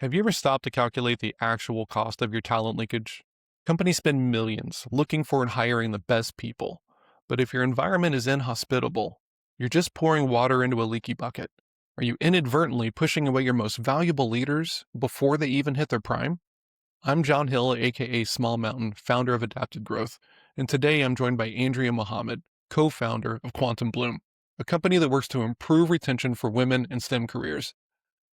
Have you ever stopped to calculate the actual cost of your talent leakage? Companies spend millions looking for and hiring the best people. But if your environment is inhospitable, you're just pouring water into a leaky bucket. Are you inadvertently pushing away your most valuable leaders before they even hit their prime? I'm John Hill, aka Small Mountain, founder of Adapted Growth, and today I'm joined by Andrea Mohamed, co founder of QuantumBloom, a company that works to improve retention for women in STEM careers.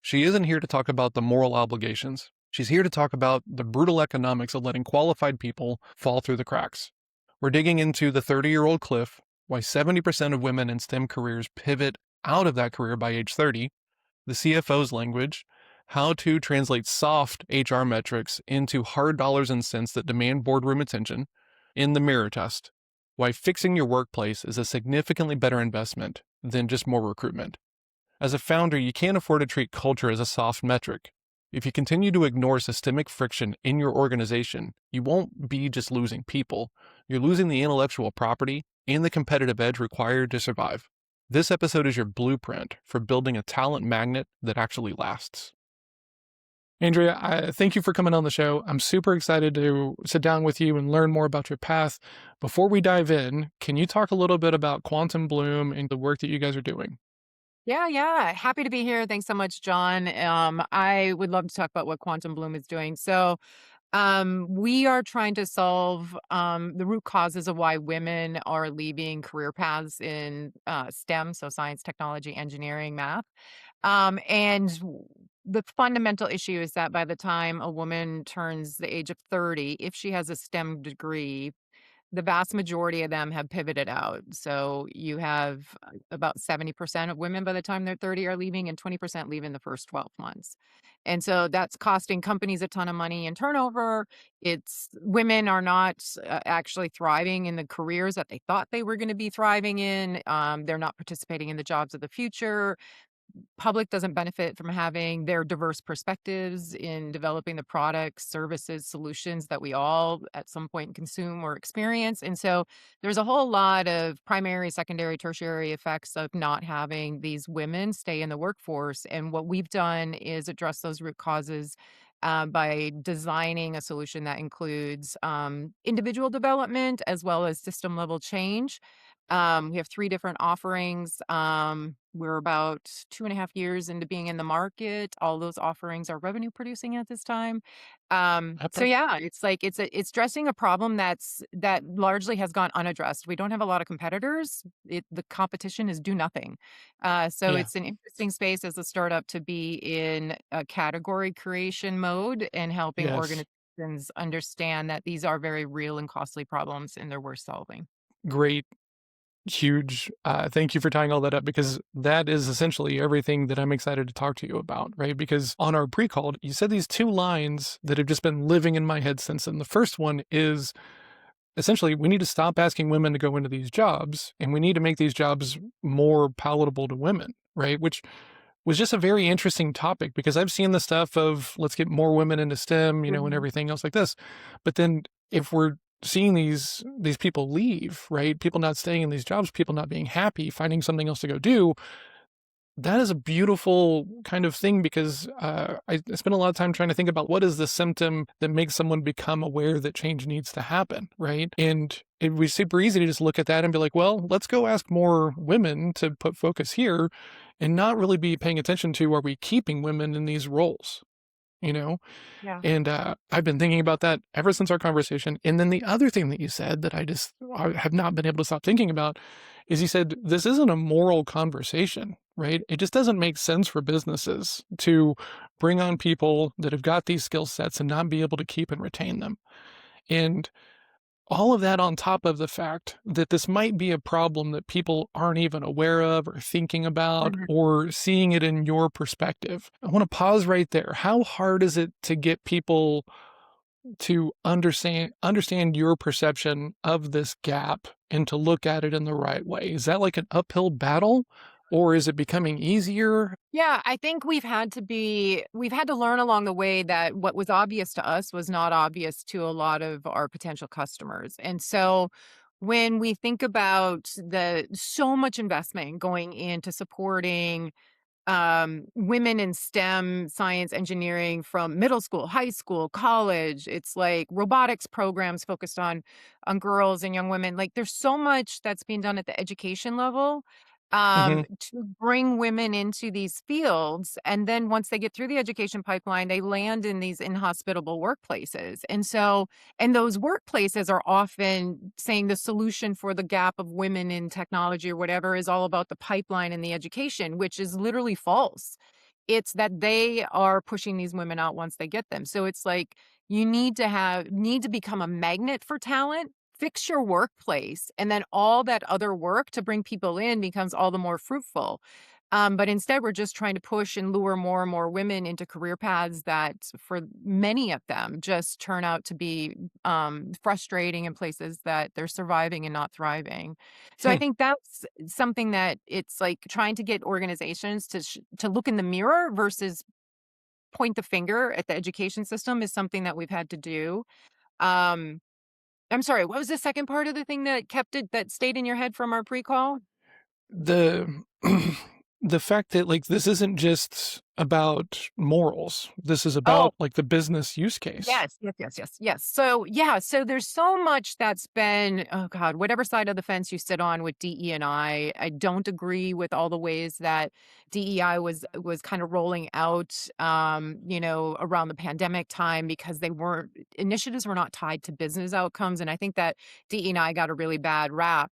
She isn't here to talk about the moral obligations. She's here to talk about the brutal economics of letting qualified people fall through the cracks. We're digging into the 30-year-old cliff, why 70% of women in STEM careers pivot out of that career by age 30, the CFO's language, how to translate soft HR metrics into hard dollars and cents that demand boardroom attention, in the mirror test, why fixing your workplace is a significantly better investment than just more recruitment. As a founder, you can't afford to treat culture as a soft metric. If you continue to ignore systemic friction in your organization, you won't be just losing people. You're losing the intellectual property and the competitive edge required to survive. This episode is your blueprint for building a talent magnet that actually lasts. Andrea, thank you for coming on the show. I'm super excited to sit down with you and learn more about your path. Before we dive in, can you talk a little bit about QuantumBloom and the work that you guys are doing? Yeah. Happy to be here. Thanks so much, John. I would love to talk about what Quantum Bloom is doing. We are trying to solve the root causes of why women are leaving career paths in STEM, so science, technology, engineering, math. The fundamental issue is that by the time a woman turns the age of 30, if she has a STEM degree, the vast majority of them have pivoted out. So you have about 70% of women by the time they're 30 are leaving and 20% leave in the first 12 months. And so that's costing companies a ton of money in turnover. It's women are not actually thriving in the careers that they thought they were going to be thriving in. They're not participating in the jobs of the future. Public doesn't benefit from having their diverse perspectives in developing the products, services, solutions that we all at some point consume or experience. And so there's a whole lot of primary, secondary, tertiary effects of not having these women stay in the workforce. And what we've done is address those root causes by designing a solution that includes individual development as well as system level change. We have 3 different offerings. We're about 2.5 years into being in the market. All those offerings are revenue producing at this time. It's addressing a problem that largely has gone unaddressed. We don't have a lot of competitors. The competition is do nothing. So Yeah. it's an interesting space as a startup to be in a category creation mode and helping Yes. organizations understand that these are very real and costly problems and they're worth solving. Great, huge. Thank you for tying all that up because that is essentially everything that I'm excited to talk to you about, right? Because on our pre call, you said these two lines that have just been living in my head since. And the first one is essentially we need to stop asking women to go into these jobs and we need to make these jobs more palatable to women, right? Which was just a very interesting topic because I've seen the stuff of let's get more women into STEM, and Mhm. everything else like this. But then if we're seeing these people leave, right? People not staying in these jobs, people not being happy, finding something else to go do, that is a beautiful kind of thing because I spend a lot of time trying to think about what is the symptom that makes someone become aware that change needs to happen, right? And it was super easy to just look at that and be like, well, let's go ask more women to put focus here and not really be paying attention to are we keeping women in these roles, you know? Yeah. And I've been thinking about that ever since our conversation. And then the other thing that you said that I have not been able to stop thinking about is you said this isn't a moral conversation, right? It just doesn't make sense for businesses to bring on people that have got these skill sets and not be able to keep and retain them. And all of that on top of the fact that this might be a problem that people aren't even aware of or thinking about Mhm. or seeing it in your perspective. I want to pause right there. How hard is it to get people to understand your perception of this gap and to look at it in the right way? Is that like an uphill battle or is it becoming easier? Yeah, I think we've had to learn along the way that what was obvious to us was not obvious to a lot of our potential customers. And so when we think about the so much investment going into supporting women in STEM, science, engineering from middle school, high school, college. It's like robotics programs focused on girls and young women. Like there's so much that's being done at the education level Mhm. to bring women into these fields. And then once they get through the education pipeline, they land in these inhospitable workplaces. And those workplaces are often saying the solution for the gap of women in technology or whatever is all about the pipeline and the education, which is literally false. It's that they are pushing these women out once they get them. So it's like you need to become a magnet for talent, fix your workplace, and then all that other work to bring people in becomes all the more fruitful. But instead, we're just trying to push and lure more and more women into career paths that, for many of them, just turn out to be frustrating in places that they're surviving and not thriving. So I Hmm. think that's something that it's like trying to get organizations to look in the mirror versus point the finger at the education system is something that we've had to do. Um, I'm sorry, what was the second part of the thing that stayed in your head from our pre-call? The the fact that, like, this isn't just about morals. This is Oh, about, like, the business use case. yes. So, yeah, so there's so much that's been oh god, whatever side of the fence you sit on with DE&I, I don't agree with all the ways that DEI was kind of rolling out, around the pandemic time because they weren't initiatives were not tied to business outcomes, and I think that DE&I got a really bad rap.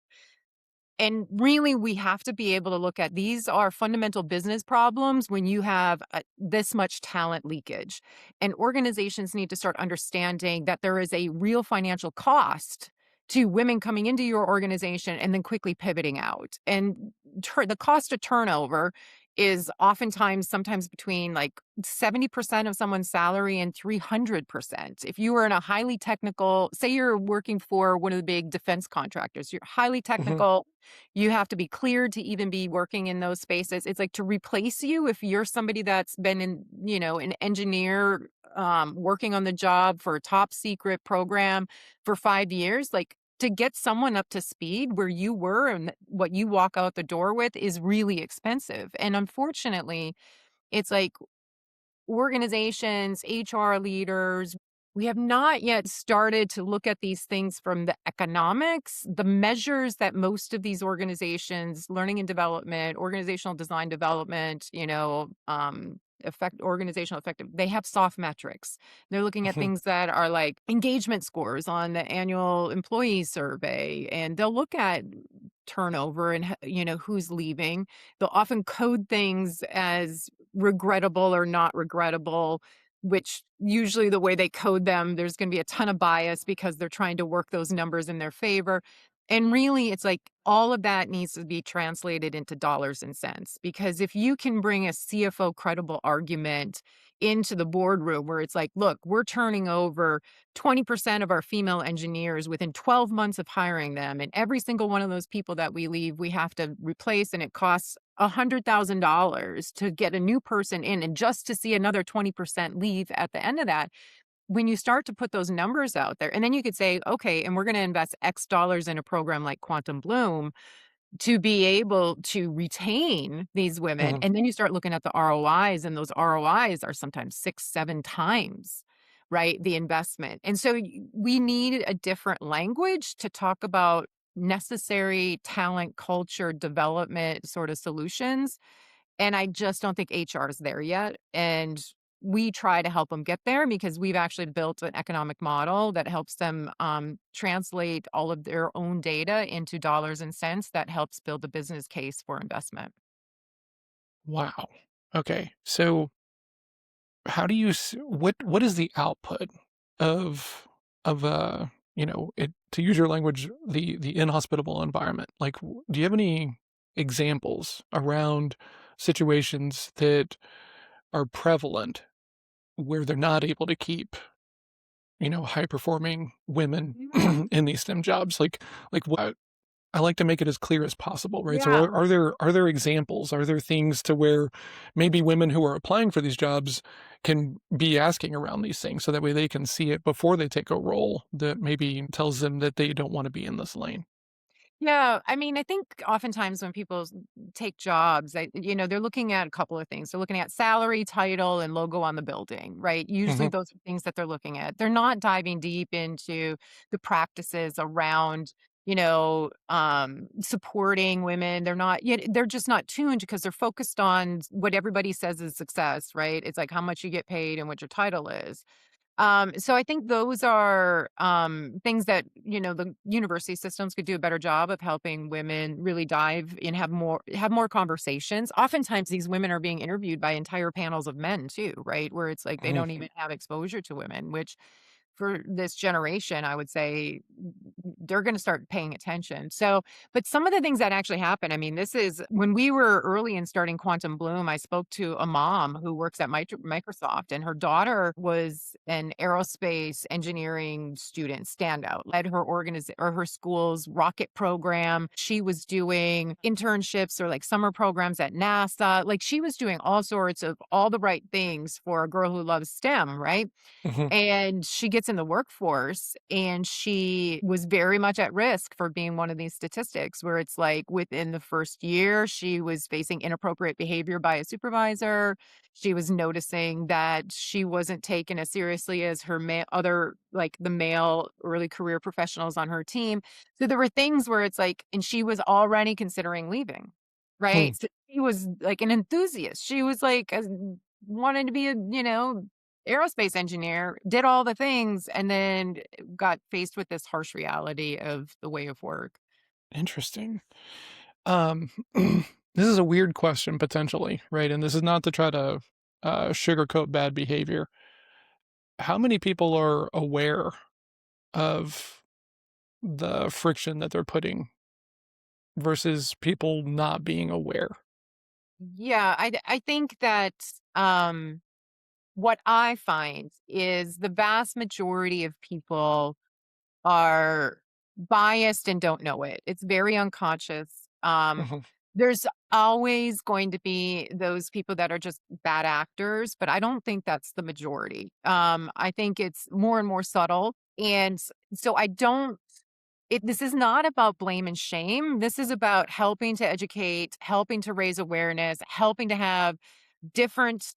And really, we have to be able to look at these are fundamental business problems when you have this much talent leakage. And organizations need to start understanding that there is a real financial cost to women coming into your organization and then quickly pivoting out. And the cost of turnover is oftentimes sometimes between like 70% of someone's salary and 300%. If you are in a highly technical, say you're working for one of the big defense contractors, you're highly Mhm, technical, you have to be cleared to even be working in those spaces. It's like to replace you if you're somebody that's been an engineer working on the job for a top secret program for 5 years, like to get someone up to speed where you were and what you walk out the door with is really expensive. And unfortunately, it's like organizations, HR leaders, we have not yet started to look at these things from the economics, the measures that most of these organizations, learning and development, organizational design development, organizational effective, they have soft metrics. They're looking at mhm, things that are like engagement scores on the annual employee survey, and they'll look at turnover and who's leaving. They'll often code things as regrettable or not regrettable, which usually the way they code them, there's going to be a ton of bias because they're trying to work those numbers in their favor. And really, it's like all of that needs to be translated into dollars and cents. Because if you can bring a CFO credible argument into the boardroom where it's like, look, we're turning over 20% of our female engineers within 12 months of hiring them. And every single one of those people that we leave, we have to replace, and it costs $100,000 to get a new person in. And just to see another 20% leave at the end of that, when you start to put those numbers out there, and then you could say, okay, and we're going to invest X dollars in a program like QuantumBloom to be able to retain these women. mhm. And then you start looking at the ROIs, and those ROIs are sometimes 6, 7 times, right, the investment. And so we need a different language to talk about necessary talent, culture, development sort of solutions, and I just don't think HR is there yet, and we try to help them get there because we've actually built an economic model that helps them, translate all of their own data into dollars and cents that helps build a business case for investment. Wow. Okay. So how do you what is the output of it, to use your language, the inhospitable environment? Like, do you have any examples around situations that are prevalent where they're not able to keep, high performing women Yeah. in these STEM jobs? Like what? I like to make it as clear as possible, right? So Yeah. are there examples? Are there things to where maybe women who are applying for these jobs can be asking around these things so that way they can see it before they take a role that maybe tells them that they don't want to be in this lane? Yeah, I mean, I think oftentimes when people take jobs, they're looking at a couple of things. They're looking at salary, title, and logo on the building, right? Usually Hmm. those are things that they're looking at. They're not diving deep into the practices around, supporting women. They're not, they're just not tuned because they're focused on what everybody says is success, right? It's like how much you get paid and what your title is. So I think those are things that the university systems could do a better job of helping women really dive and have more conversations. Oftentimes, these women are being interviewed by entire panels of men too, right? Where it's like they Hmm. don't even have exposure to women, which for this generation, I would say they're going to start paying attention. So, but some of the things that actually happen, I mean, this is when we were early in starting QuantumBloom, I spoke to a mom who works at Microsoft, and her daughter was an aerospace engineering student, standout, led her or her school's rocket program. She was doing internships or like summer programs at NASA. Like she was doing all sorts of all the right things for a girl who loves STEM, right? Hmm. And she gets in the workforce and she was very much at risk for being one of these statistics where it's like within the first year, she was facing inappropriate behavior by a supervisor. She was noticing that she wasn't taken as seriously as her other, like the male early career professionals on her team. So there were things where it's like, and she was already considering leaving, Hmm. right? So she was like an enthusiast. She was like, wanted to be a, aerospace engineer, did all the things, and then got faced with this harsh reality of the way of work. Interesting. This is a weird question potentially, right? And this is not to try to sugarcoat bad behavior. How many people are aware of the friction that they're putting versus people not being aware? Yeah, I think that what I find is the vast majority of people are biased and don't know it. It's very unconscious. Mhm. There's always going to be those people that are just bad actors, but I don't think that's the majority. I think it's more and more subtle. And so I don't this is not about blame and shame. This is about helping to educate, helping to raise awareness, helping to have different,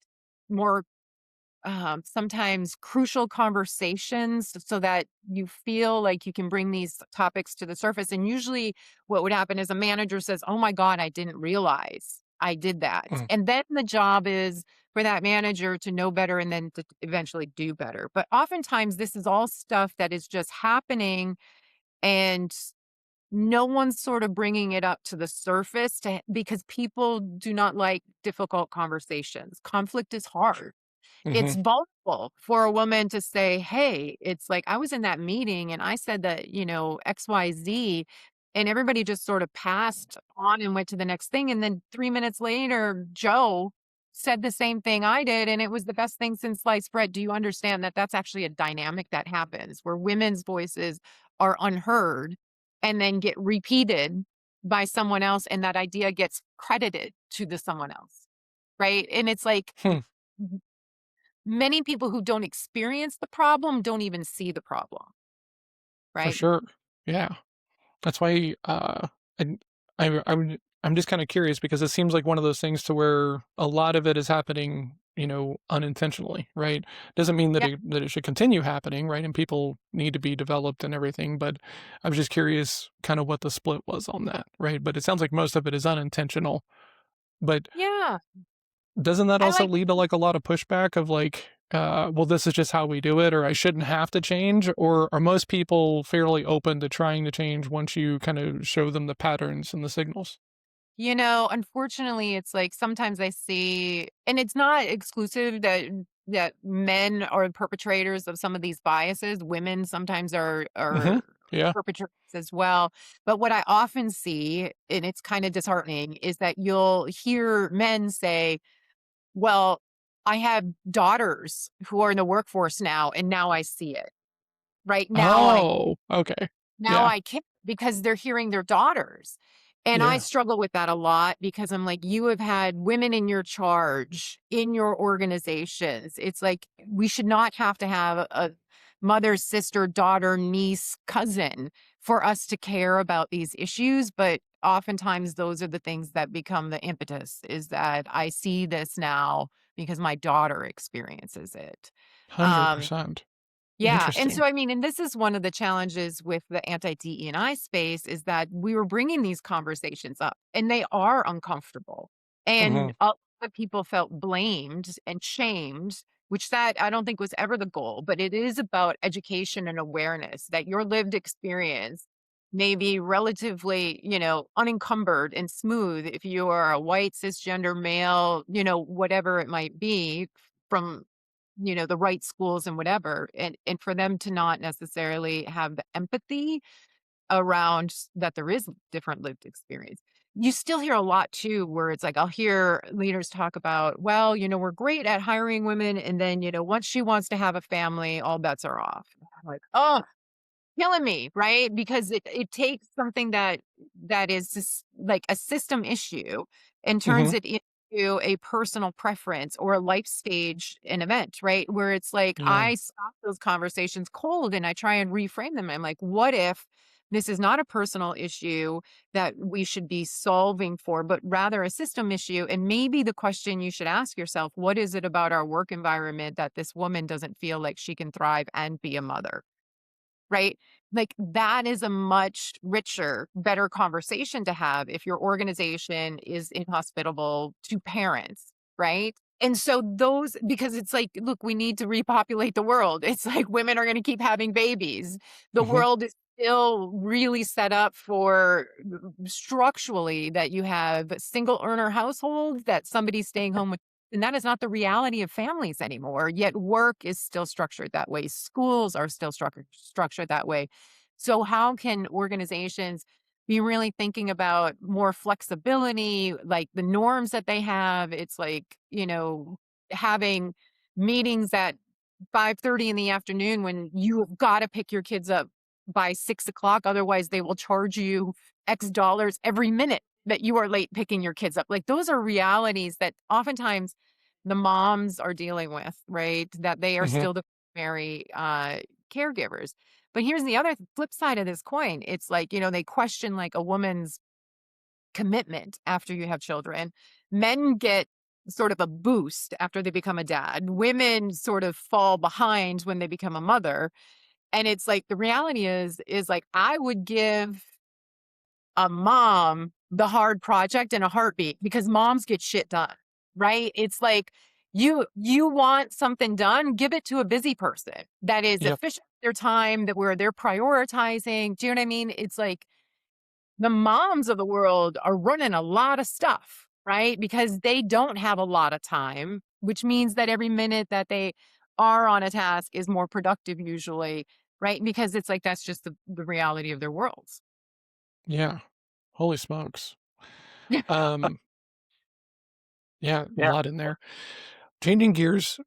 more sometimes crucial conversations so that you feel like you can bring these topics to the surface. And usually, what would happen is a manager says, "Oh my God, I didn't realize I did that." Mhm. And then the job is for that manager to know better and then to eventually do better. But oftentimes, this is all stuff that is just happening and no one's sort of bringing it up to the surface because people do not like difficult conversations. Conflict is hard. It's Mhm. vulnerable for a woman to say, "Hey," it's like, "I was in that meeting and I said that, XYZ," and everybody just sort of passed on and went to the next thing, and then 3 minutes later, Joe said the same thing I did, and it was the best thing since sliced bread. Do you understand that that's actually a dynamic that happens where women's voices are unheard and then get repeated by someone else, and that idea gets credited to the someone else, right? And it's like Hmm. many people who don't experience the problem don't even see the problem, For right? sure. Yeah. That's why, and I'm just kinda curious because it seems like one of those things to where a lot of it is happening, unintentionally, right? Doesn't mean that Yeah. it should continue happening, right? And people need to be developed and everything, but I was just curious kinda what the split was on that, right? But it sounds like most of it is unintentional, but Yeah. doesn't that I also like lead to, like, a lot of pushback of, like, "Well, this is just how we do it," or "I shouldn't have to change," or are most people fairly open to trying to change once you kind of show them the patterns and the signals? unfortunately, it's like sometimes I see and it's not exclusive that men are perpetrators of some of these biases. Women sometimes are Mhm. Yeah. perpetrators as well. But what I often see, and it's kind of disheartening, is that you'll hear men say, "Well, I have daughters who are in the workforce now, and now I see it." Right Oh, okay. now Yeah. I can't because they're hearing their daughters. And I Yeah. struggle with that a lot because I'm like, you have had women in your charge in your organizations. It's like we should not have to have a mother, sister, daughter, niece, cousin for us to care about these issues, but oftentimes those are the things that become the impetus, is that I see this now because my daughter experiences it. Um, 100%. yeah, and Interesting. so, I mean, and this is one of the challenges with the anti-DE&I space, is that we were bringing these conversations up, and they are uncomfortable, and Mhm. a lot of people felt blamed and shamed, which that I don't think was ever the goal, but it is about education and awareness that your lived experience may be relatively, unencumbered and smooth if you are a white cisgender male, whatever it might be, from the right schools and whatever, and for them to not necessarily have the empathy around that there is different lived experience. You still hear a lot too where it's like I'll hear leaders talk about, well, we're great at hiring women, and then, once she wants to have a family, all bets are off. I'm like, oh, killing me, right? Because it takes something that is just like a system issue and turns Mhm. it into a personal preference or a life stage, an event, right? Where it's like Yeah. I stop those conversations cold and I try and reframe them. I'm like, what if this is not a personal issue that we should be solving for, but rather a system issue? And maybe the question you should ask yourself, what is it about our work environment that this woman doesn't feel like she can thrive and be a mother? Right? Like, that is a much richer, better conversation to have if your organization is inhospitable to parents, right? And so those, because it's like, look, we need to repopulate the world. It's like women are going to keep having babies. The Mhm. world is still really set up for structurally that you have single earner households, that somebody's staying home with, and that is not the reality of families anymore. Yet work is still structured that way. Schools are still structured that way. So, how can organizations be really thinking about more flexibility, like the norms that they have? It's like, having meetings at 5:30 in the afternoon when you have got to pick your kids up by 6 o'clock. Otherwise, they will charge you X dollars every minute that you are late picking your kids up. Like, those are realities that oftentimes the moms are dealing with, right? That they are Mhm. still the primary caregivers. But here's the other flip side of this coin. It's like, they question like a woman's commitment after you have children. Men get sort of a boost after they become a dad. Women sort of fall behind when they become a mother. And it's like the reality is like I would give a mom the hard project in a heartbeat because moms get shit done, right? It's like you want something done, give it to a busy person that is Yep. efficient with their time, that where they're prioritizing. Do you know what I mean? It's like the moms of the world are running a lot of stuff, right? Because they don't have a lot of time, which means that every minute that they are on a task is more productive usually, right? Because it's like that's just the reality of their worlds. Yeah. Holy smokes. Yeah. Um, yeah, a Yeah. lot in there. Changing gears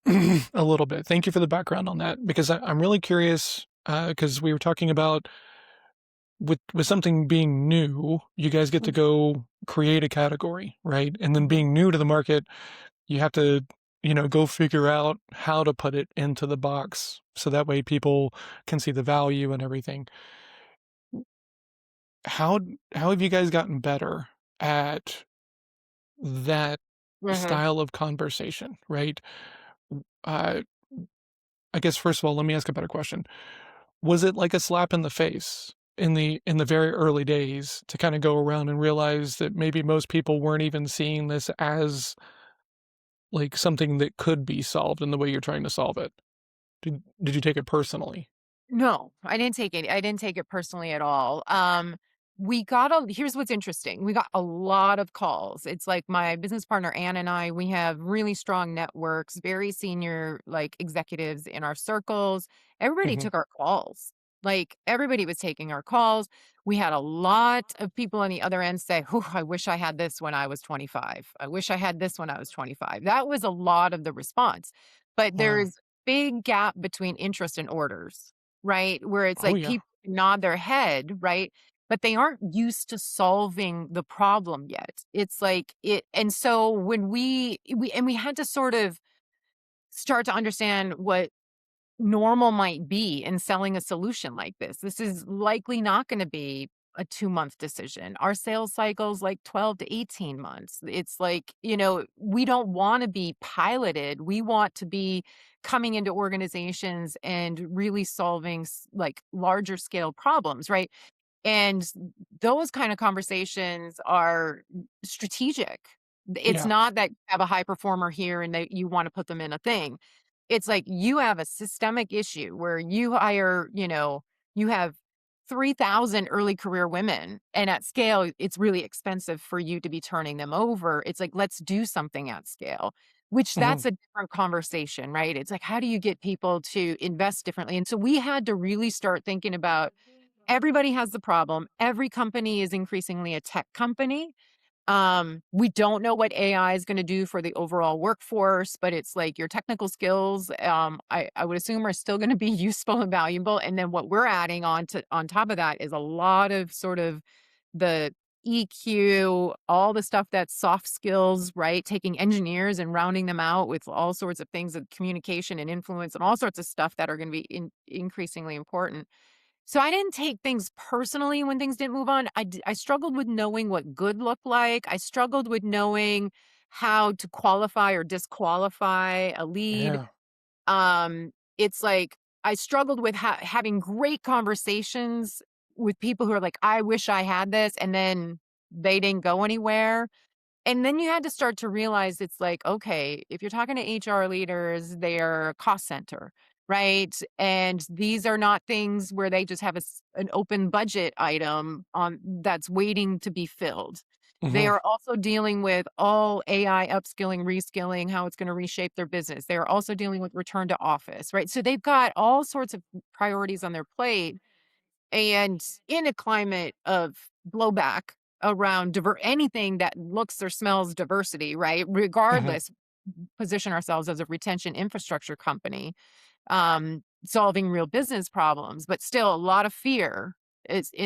a little bit. Thank you for the background on that because I'm really curious because we were talking about with something being new, you guys get to go create a category, right? And then Mhm. being new to the market, you have to, go figure out how to put it into the box so that way people can see the value and everything. How how have you guys gotten better at that Mhm. style of conversation, right? Uh, I guess first of all, let me ask a better question. Was it like a slap in the face in the very early days to kinda go around and realize that maybe most people weren't even seeing this as, like, something that could be solved in the way you're trying to solve it? Did you take it personally? No, I didn't take it personally at all. We got a Here's what's interesting. We got a lot of calls. It's like my business partner Ann and I, we have really strong networks, very senior like executives in our circles. Everybody Mhm. took our calls. Like everybody was taking our calls. We had a lot of people on the other end say, "Whew, I wish I had this when I was 25. I wish I had this when I was 25." That was a lot of the response. But Wow. there's big gap between interest and orders, right? Where it's Oh, like yeah. people nod their head, right? But they aren't used to solving the problem yet. It's like it, and so when we had to sort of start to understand what normal might be in selling a solution like this. This is likely not going to be a 2-month decision. Our sales cycle's like 12 to 18 months. It's like, we don't want to be piloted. We want to be coming into organizations and really solving like larger scale problems, right? And those kind of conversations are strategic. It's Yeah. not that you have a high performer here and that you want to put them in a thing. It's like you have a systemic issue where you hire, you have 3,000 early career women, and at scale, it's really expensive for you to be turning them over. It's like, let's do something at scale, which Hmm. that's a different conversation, right? It's like, how do you get people to invest differently? And so we had to really start thinking about everybody has the problem. Every company is increasingly a tech company. We don't know what AI is gonna do for the overall workforce, but it's like your technical skills, I would assume are still gonna be useful and valuable, and then what we're adding on top of that is a lot of sort of the EQ, all the stuff that's soft skills, right? Taking engineers and rounding them out with all sorts of things of communication and influence and all sorts of stuff that are gonna be increasingly important. So I didn't take things personally when things didn't move on. I struggled with knowing what good looked like. I struggled with knowing how to qualify or disqualify a lead. Yeah. It's like I struggled with having great conversations with people who are like, "I wish I had this," and then they didn't go anywhere. And then you had to start to realize it's like, okay, if you're talking to HR leaders, they're a cost center, right? And these are not things where they just have an open budget item on that's waiting to be filled. They Hmm. are also dealing with all AI upskilling, reskilling, how it's going to reshape their business. They are also dealing with return to office, right? So they've got all sorts of priorities on their plate, and in a climate of blowback around anything that looks or smells diversity, right? Hmm. Regardless, position ourselves as a retention infrastructure company, solving real business problems, but still a lot of fear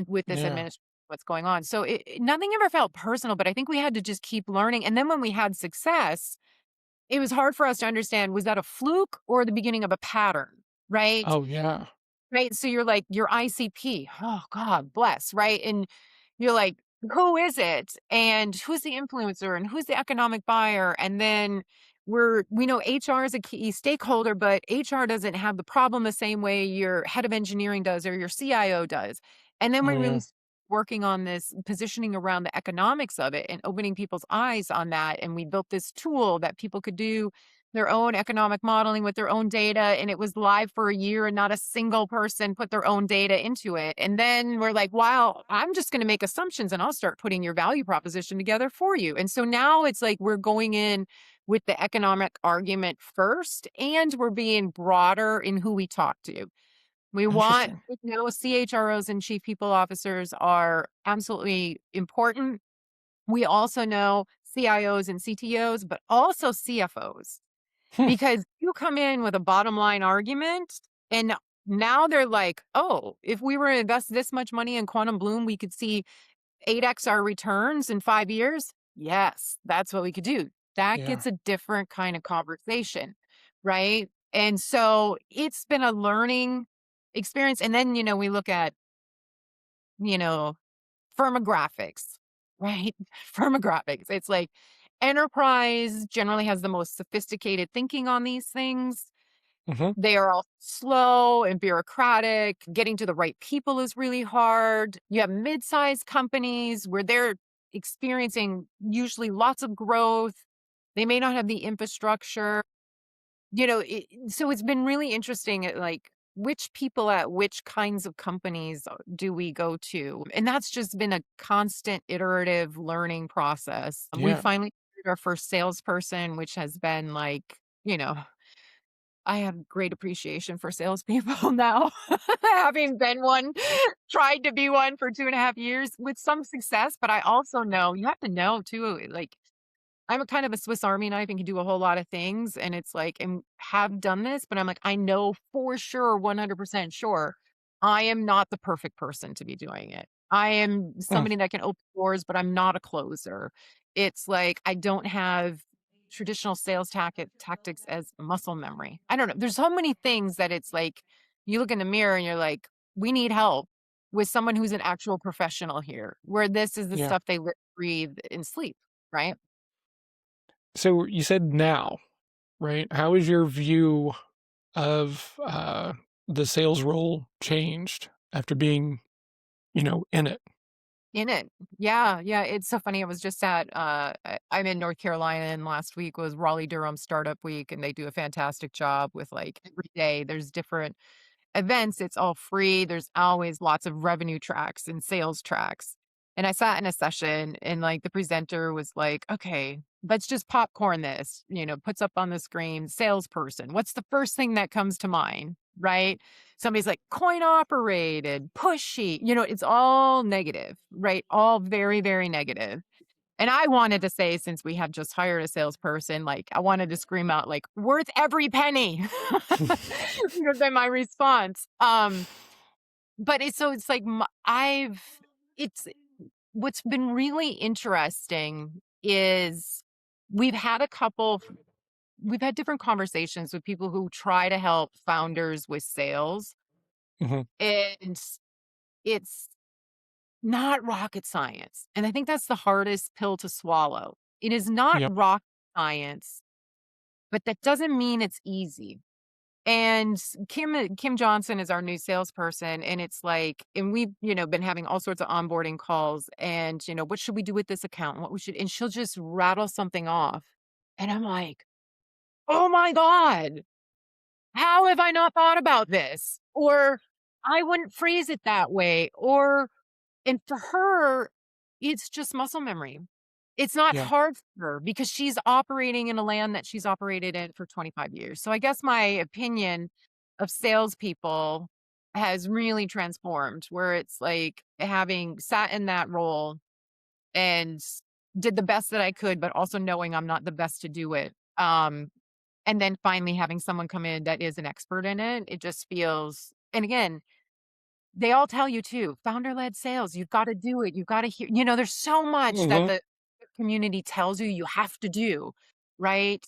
with this Yeah. administration, what's going on. So nothing ever felt personal, but I think we had to just keep learning. And then when we had success, it was hard for us to understand, was that a fluke or the beginning of a pattern, right? Oh, yeah. Right, so you're like, your ICP, oh, God bless, right? And you're like, "Who is it? And who's the influencer? And who's the economic buyer?" And then we know HR is a key stakeholder, but HR doesn't have the problem the same way your head of engineering does or your CIO does. And then Oh, we really yeah. working on this positioning around the economics of it and opening people's eyes on that, and we built this tool that people could do their own economic modeling with their own data, and it was live for a year and not a single person put their own data into it. And then we're like, wow, I'm just going to make assumptions and I'll start putting your value proposition together for you. And so now it's like we're going in with the economic argument first, and we're being broader in who we talk to. We want, Interesting. CHROs and chief people officers are absolutely important. We also know CIOs and CTOs, but also CFOs, Hmm. because you come in with a bottom line argument, and now they're like, "Oh, if we were to invest this much money in QuantumBloom, we could see 8x our returns in 5 years." Yes, that's what we could do. That Yeah. gets a different kind of conversation, right? And so it's been a learning experience. And then, we look at, you know, firmographics, right? Firmographics. It's like enterprise generally has the most sophisticated thinking on these things. Hmm. They are all slow and bureaucratic. Getting to the right people is really hard. You have mid-sized companies where they're experiencing usually lots of growth. They may not have the infrastructure. So it's been really interesting at like which people at which kinds of companies do we go to? And that's just been a constant iterative learning process. We Yeah. finally hired our first salesperson, which has been like, you know, I have great appreciation for salespeople now, having been one, tried to be one for 2.5 years with some success. But I also know you have to know too, like I'm a kind of a Swiss Army knife and can do a whole lot of things. And it's like, and have done this, but I'm like, I know for sure, 100% sure, I am not the perfect person to be doing it. I am Mm. somebody that can open doors, but I'm not a closer. It's like, I don't have traditional sales tactics as muscle memory. I don't know. There's so many things that it's like you look in the mirror and you're like, we need help with someone who's an actual professional here, where this is the Yeah. stuff they live, breathe, and sleep, right? So you said now, right? How is your view of the sales role changed after being, in it? In it. Yeah, yeah, it's so funny, I was just at, I'm in North Carolina, and last week was Raleigh-Durham Startup Week, and they do a fantastic job with, like, every day there's different events, it's all free, there's always lots of revenue tracks and sales tracks. And I sat in a session and like the presenter was like, okay, let's just popcorn this, puts up on the screen, salesperson. What's the first thing that comes to mind? Right. Somebody's like coin operated, pushy, it's all negative, right? All very, very negative. And I wanted to say, since we have just hired a salesperson, like, I wanted to scream out, like, "Worth every penny." Would have been my response. But it's like it's what's been really interesting is we've had a couple we've had different conversations with people who try to help founders with sales, Hmm. and it's not rocket science, and I think that's the hardest pill to swallow. It is not Yep. rocket science, but that doesn't mean it's easy. And Kim Johnson is our new salesperson, and it's like, and we've, been having all sorts of onboarding calls and, what should we do with this account? What we should, and she'll just rattle something off. And I'm like, "Oh my God, how have I not thought about this?" Or I wouldn't phrase it that way. Or and for her, it's just muscle memory. It's not Yeah. hard for her because she's operating in a land that she's operated in for 25 years. So I guess my opinion of salespeople has really transformed, where it's like having sat in that role and did the best that I could, but also knowing I'm not the best to do it. And then finally having someone come in that is an expert in it, it just feels, and again, they all tell you too, founder-led sales, you've gotta do it, you've gotta hear, there's so much that Hmm. the community tells you you have to do, right?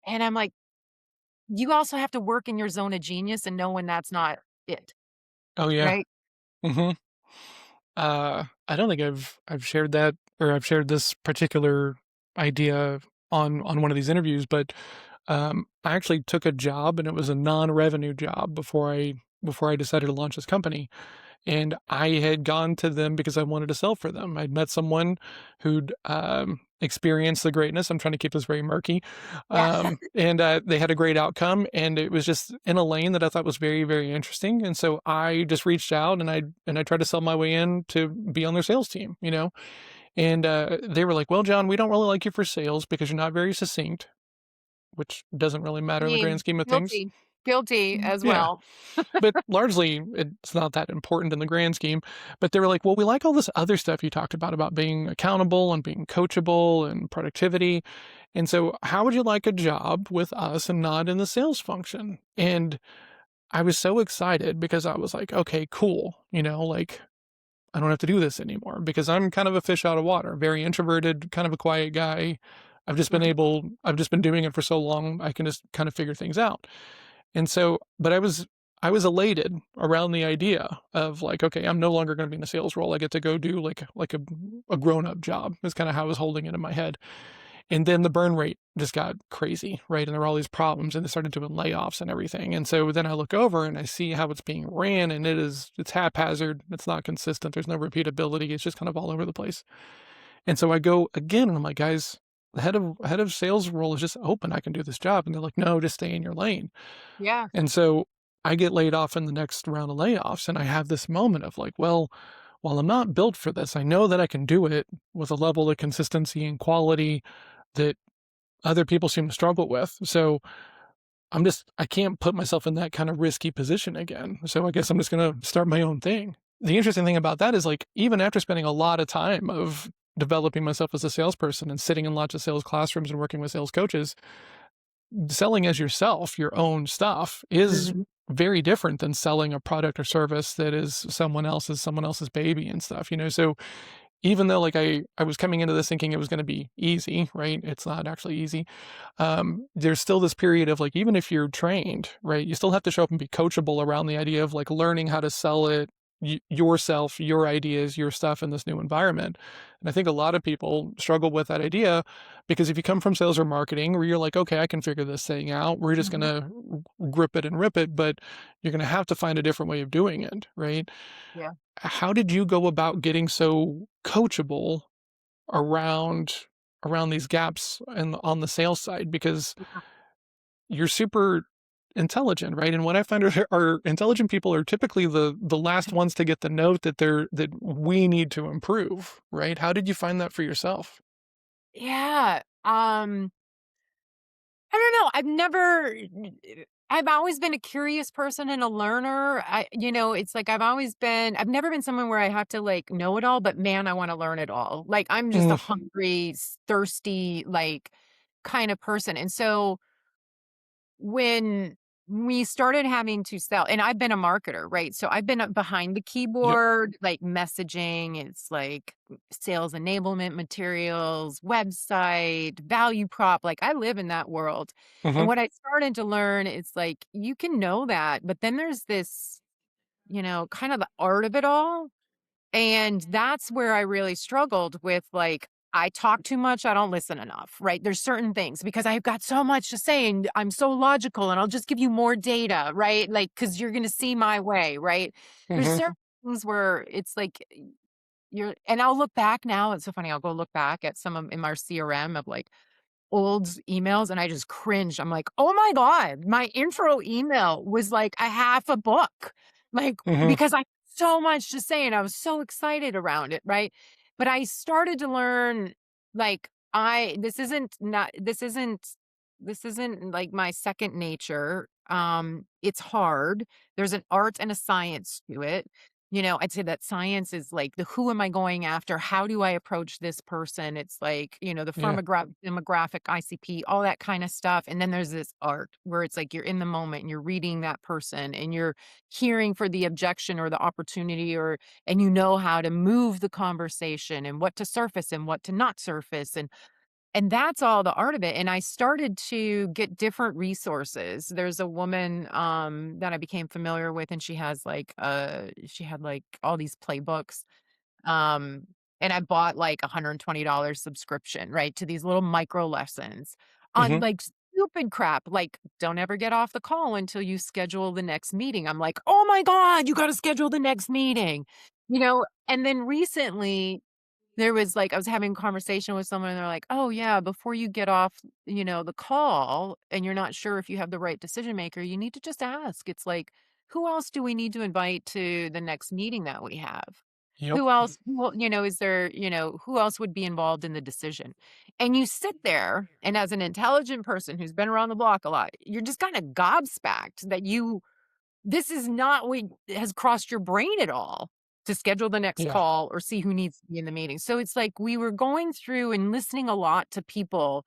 And I'm like, you also have to work in your zone of genius and know when that's not it, Oh yeah. right? Hmm. I don't think I've shared that, or I've shared this particular idea on one of these interviews, but I actually took a job, and it was a non-revenue job before I decided to launch this company. And I had gone to them because I wanted to sell for them. I'd met someone who'd experienced the greatness. I'm trying to keep this very murky. Yeah. And they had a great outcome, and it was just in a lane that I thought was very, very interesting. And so I just reached out, and I tried to sell my way in to be on their sales team. And they were like, "Well, John, we don't really like you for sales because you're not very succinct," which doesn't really I matter in the grand mean, scheme of things. guilty, guilty as Yeah. well. But largely, it's not that important in the grand scheme. But they were like, "Well, we like all this other stuff you talked about being accountable and being coachable and productivity. And so how would you like a job with us and not in the sales function?" And I was so excited because I was like, "Okay, cool. Like, I don't have to do this anymore," because I'm kind of a fish out of water, very introverted, kind of a quiet guy. Mhm. I've just been doing it for so long, I can just kind of figure things out. And so, but I was elated around the idea of like, okay, I'm no longer going to be in a sales role. I get to go do like a grown up job. Is kind of how I was holding it in my head. And then the burn rate just got crazy, right? And there were all these problems, and they started doing layoffs and everything. And so then I look over and I see how it's being ran, and it's haphazard. It's not consistent. There's no repeatability. It's just kind of all over the place. And so I go again, and I'm like, guys, the head of sales role is just open. I can do this job. And they're like, no, just stay in your lane. Yeah. And so I get laid off in the next round of layoffs, and I have this moment of like, well, while I'm not built for this, I know that I can do it with a level of consistency and quality that other people seem to struggle with. So I can't put myself in that kind of risky position again. So I guess I'm just going to start my own thing. The interesting thing about that is like, even after spending a lot of time of developing myself as a salesperson and sitting in lots of sales classrooms and working with sales coaches, selling as yourself, your own stuff, is Mhm. very different than selling a product or service that is someone else's baby and stuff. So even though like I was coming into this thinking it was going to be easy, right? It's not actually easy. There's still this period of like, even if you're trained, right, you still have to show up and be coachable around the idea of like learning how to sell it yourself, your ideas, your stuff in this new environment. And I think a lot of people struggle with that idea because if you come from sales or marketing where you're like, okay, I can figure this thing out, we're just going Mhm. to grip it and rip it, but you're going to have to find a different way of doing it, right? Yeah. How did you go about getting so coachable around these gaps and on the sales side? Because you're super intelligent, right? And what I find are intelligent people are typically the last ones to get the note that we need to improve, right? How did you find that for yourself? Yeah. I don't know. I've always been a curious person and a learner. It's like I've never been someone where I have to like know it all, but man, I want to learn it all. Like I'm just a Mm, hungry, thirsty, like kind of person. And so when we started having to sell, and I've been a marketer, right? So I've been behind the yep. keyboard, like messaging, it's like sales enablement materials, website, value prop. Like I live in that world. And Mhm, what I started to learn is like you can know that, but then there's this, kind of the art of it all, and that's where I really struggled with, like, I talk too much, I don't listen enough, right? There's certain things because I've got so much to say and I'm so logical and I'll just give you more data, right? Like, because you're going to see my way, right? There's mhm, certain things where it's like and I'll look back now. It's so funny. I'll go look back at some of in my CRM of like old emails and I just cringed. I'm like, "Oh my god, my intro email was like a half a book." Like, mhm, because I had so much to say and I was so excited around it, right? But I started to learn like I this isn't like my second nature. It's hard. There's an art and a science to it. I'd say that science is like the who am I going after? How do I approach this person? It's like, the yeah, demographic, ICP, all that kind of stuff. And then there's this art where it's like you're in the moment and you're reading that person and you're hearing for the objection or the opportunity and you know how to move the conversation and what to surface and what to not surface. And that's all the art of it, and I started to get different resources. There's a woman, that I became familiar with, and she had, like, all these playbooks, um, and I bought, like, a $120 subscription, right, to these little micro lessons on, mhm, like, stupid crap, like, "Don't ever get off the call until you schedule the next meeting." I'm like, "Oh my god, you gotta schedule the next meeting." And then recently there was like I was having a conversation with someone and they're like, "Oh yeah, before you get off, the call and you're not sure if you have the right decision maker, you need to just ask." It's like, "Who else do we need to invite to the next meeting that we have? yep, Who else, is there, who else would be involved in the decision?" And you sit there and as an intelligent person who's been around the block a lot, you're just kind of gobsmacked that this is not what has crossed your brain at all to schedule the next yeah, call or see who needs to be in the meeting. So it's like we were going through and listening a lot to people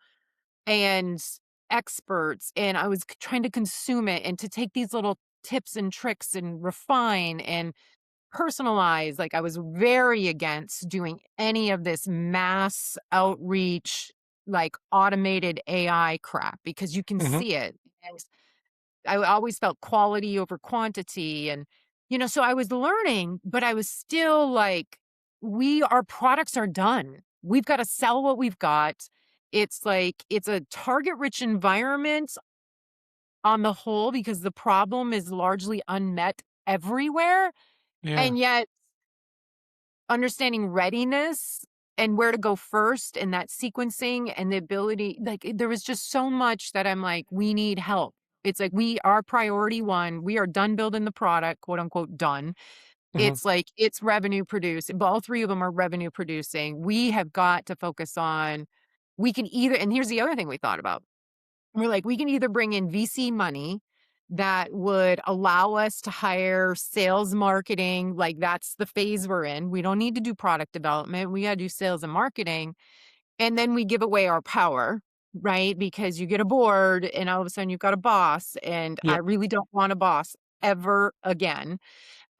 and experts, and I was trying to consume it and to take these little tips and tricks and refine and personalize. Like I was very against doing any of this mass outreach, like automated AI crap because you can mhm, see it. I always felt quality over quantity so I was learning, but I was still like, our products are done. We've got to sell what we've got. It's like it's a target rich environment on the whole because the problem is largely unmet everywhere. yeah, And yet understanding readiness and where to go first and that sequencing and the ability there was just so much that I'm like, we need help. It's like we are priority one. We are done building the product, quote unquote done. mhm, It's like it's revenue producing. All three of them are revenue producing. We have got to focus on we can either and here's the other thing we thought about. We're like, we can either bring in VC money that would allow us to hire sales marketing, like that's the phase we're in. We don't need to do product development. We got to do sales and marketing. And then we give away our power, right? Because you get a board and all of a sudden you've got a boss. And I yep, really don't want a boss ever again.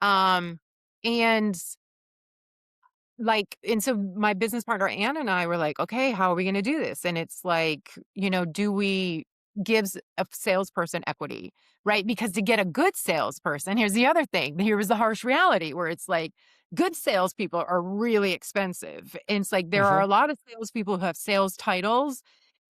Um, and like, and so my business partner Ann and I were like, okay, how are we going to do this? And it's like, do we gives a salesperson equity, right? Because to get a good salesperson, here's the other thing. Here was the harsh reality where it's like good salespeople are really expensive. And it's like there are Mhm. a lot of salespeople who have sales titles,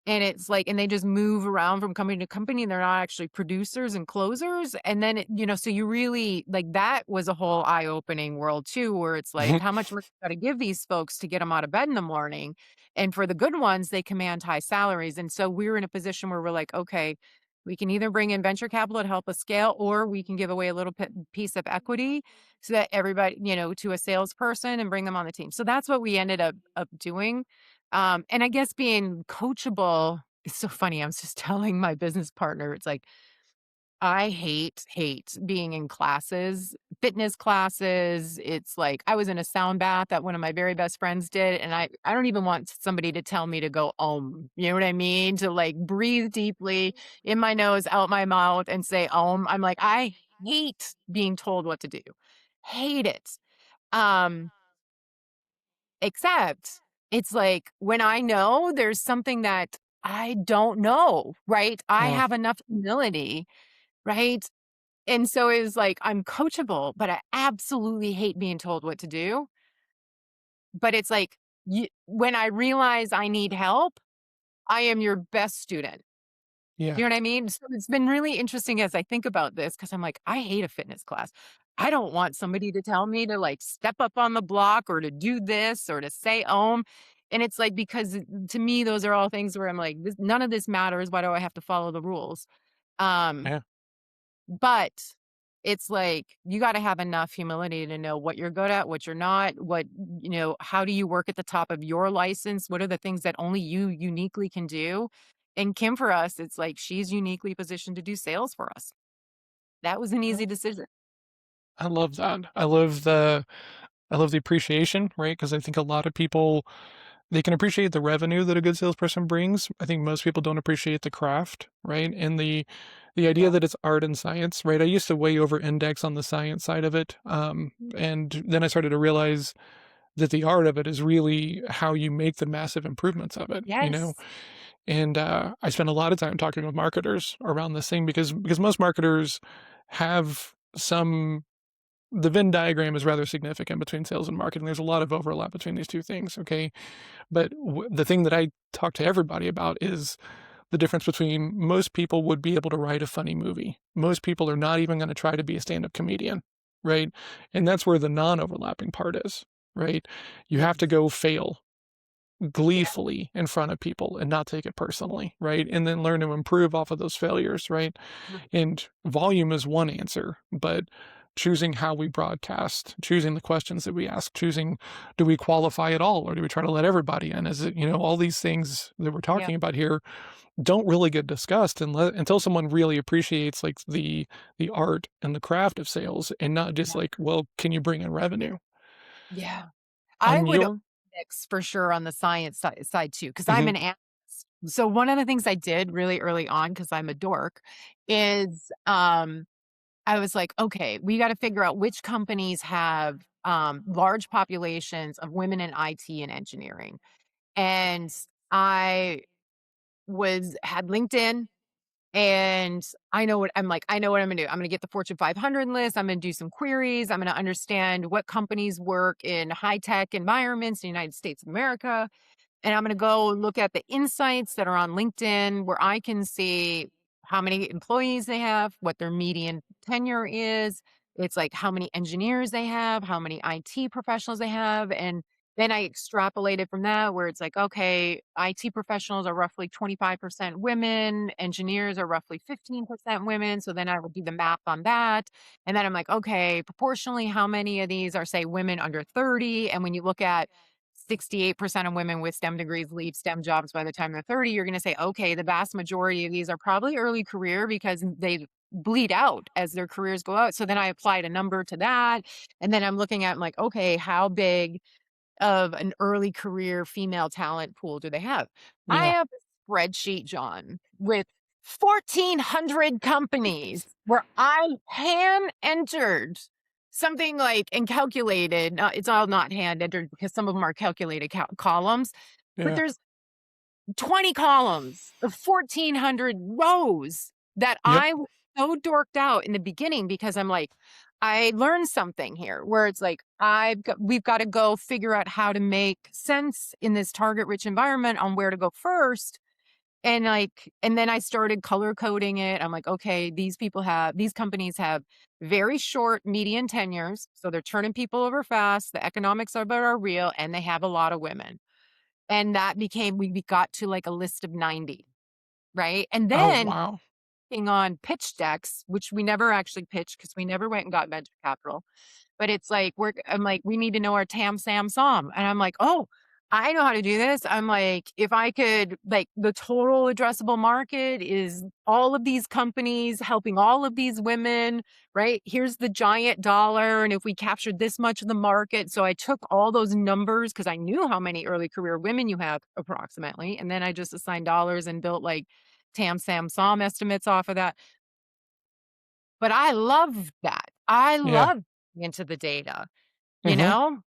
and it's like, and they just move around from company to company, and they're not actually producers and closers. And then, so you really like that was a whole eye-opening world too, where it's like, how much work you got to give these folks to get them out of bed in the morning. And for the good ones, they command high salaries. And so we were in a position where we're like, okay, we can either bring in venture capital to help us scale, or we can give away a little piece of equity so that everybody, to a salesperson and bring them on the team. So that's what we ended up doing. And I guess being coachable is so funny. I was just telling my business partner, it's like, I hate being in classes, fitness classes. It's like I was in a sound bath that one of my very best friends did. And I don't even want somebody to tell me to go You know what I mean? To like breathe deeply in my nose, out my mouth, and say I'm like, I hate being told what to do. Hate it. Um, Except it's like when I know there's something that I don't know, right? I Mm, have enough humility, right? And so it was like I'm coachable, but I absolutely hate being told what to do. But it's like when I realize I need help, I am your best student. yeah, You know what I mean? So it's been really interesting as I think about this because I'm like, I hate a fitness class. I don't want somebody to tell me to like step up on the block or to do this or to say "Om." And it's like, because to me, those are all things where I'm like, none of this matters. Why do I have to follow the rules? Um, yeah. but it's like you got to have enough humility to know what you're good at, what you're not, how do you work at the top of your license? What are the things that only you uniquely can do? And Kim, for us, it's like she's uniquely positioned to do sales for us. That was an easy decision. I love that. I love the appreciation, right? Because I think a lot of people, they can appreciate the revenue that a good salesperson brings. I think most people don't appreciate the craft, right? And the idea Yeah. that it's art and science, right? I used to way over index on the science side of it. And then I started to realize that the art of it is really how you make the massive improvements of it, you know? Yes. And I spend a lot of time talking with marketers around this thing because most marketers have some the Venn diagram is rather significant between sales and marketing. There's a lot of overlap between these two things, okay? But the thing that I talk to everybody about is the difference between most people would be able to write a funny movie. Most people are not even going to try to be a stand up comedian, right? And that's where the non overlapping part is, right? You have to Yes. go fail Yeah. gleefully in front of people and not take it personally, right? And then learn to improve off of those failures, right? And volume is one answer, but choosing how we broadcast, choosing the questions that we ask, choosing do we qualify at all or do we try to let everybody in? Is it, all these things that we're Yeah. talking about here don't really get discussed until someone really appreciates like the art and the craft of sales and not just Yeah. like, well, can you bring in revenue? Yeah. I On would your mix for sure on the science side too, because I'm Mhm, an analyst. So one of the things I did really early on, because I'm a dork, is I was like, okay, we got to figure out which companies have large populations of women in IT and engineering. And I had LinkedIn, and I know what I'm gonna do. I'm gonna get the Fortune 500 list. I'm gonna do some queries. I'm gonna understand what companies work in high tech environments in the United States of America. And I'm going to go look at the insights that are on LinkedIn where I can see how many employees they have, what their median tenure is. It's like how many engineers they have, how many IT professionals they have. And then I extrapolated from that where it's like, okay, IT professionals are roughly 25% women, engineers are roughly 15% women. So then I would do the math on that. And then I'm like, okay, proportionally, how many of these are, say, women under 30? And when you look at 68% of women with STEM degrees leave STEM jobs by the time they're 30, you're going to say, okay, the vast majority of these are probably early career because they bleed out as their careers go out. So then I applied a number to that. And then I'm looking at like, okay, how big of an early career female talent pool do they have? I yeah. have a spreadsheet, John, with 1,400 companies where I hand entered something like and calculated, it's all not hand entered because some of them are calculated columns, but Yeah. there's 20 columns of 1,400 rows that Yep. I was so dorked out in the beginning because I'm like, I learned something here where it's like, we've got to go figure out how to make sense in this target rich environment on where to go first. And like, and then I started color coding it. I'm like, okay, these companies have very short median tenures. So they're turning people over fast. The economics of it are real and they have a lot of women. And that became we got to, like, a list of 90, right? And Oh, then wow. working on pitch decks, which we never actually pitched because we never went and got venture capital. But it's like I'm like, "We need to know our TAM, SAM, SOM." And I'm like, "Oh, I know how to do this." I'm like, "If I could like, the total addressable market is all of these companies helping all of these women, right? Here's the giant dollar, and if we captured this much of the market." So I took all those numbers because I knew how many early career women you have approximately, and then I just assigned dollars and built, like, TAM, SAM, SOM estimates off of that. But I love that. I Yeah. love into the data, you Mhm. know?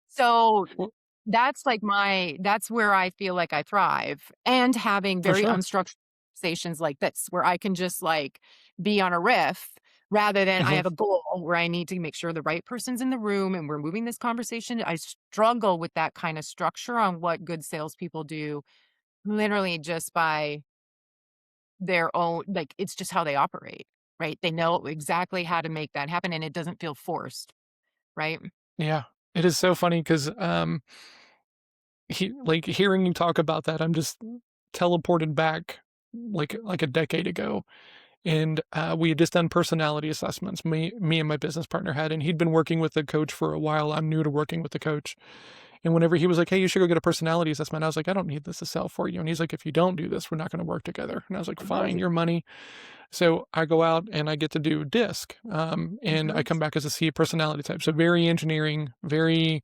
So W that's where I feel like I thrive, and having For very sure. unstructured conversations like this, where I can just, like, be on a riff rather than I Mhm. have a goal where I need to make sure the right person's in the room and we're moving this conversation. I struggle with that kind of structure on what good salespeople do, literally just by their own like, it's just how they operate, right? They know exactly how to make that happen, and it doesn't feel forced, right? Yeah. It is so funny 'cause, hearing you talk about that, I'm just teleported back like a decade ago, and, we had just done personality assessments, me and my business partner had, and he'd been working with the coach for a while. I'm new to working with the coach, and whenever he was like, "Hey, you should go get a personality assessment," I was like, "I don't need this to sell for you," and he's like, "If you don't do this, we're not gonna work together," and I was like, "Fine, Right. your money." So, I go out and I get to do DISC, and I Mhm, come back as a C personality type, so very engineering, very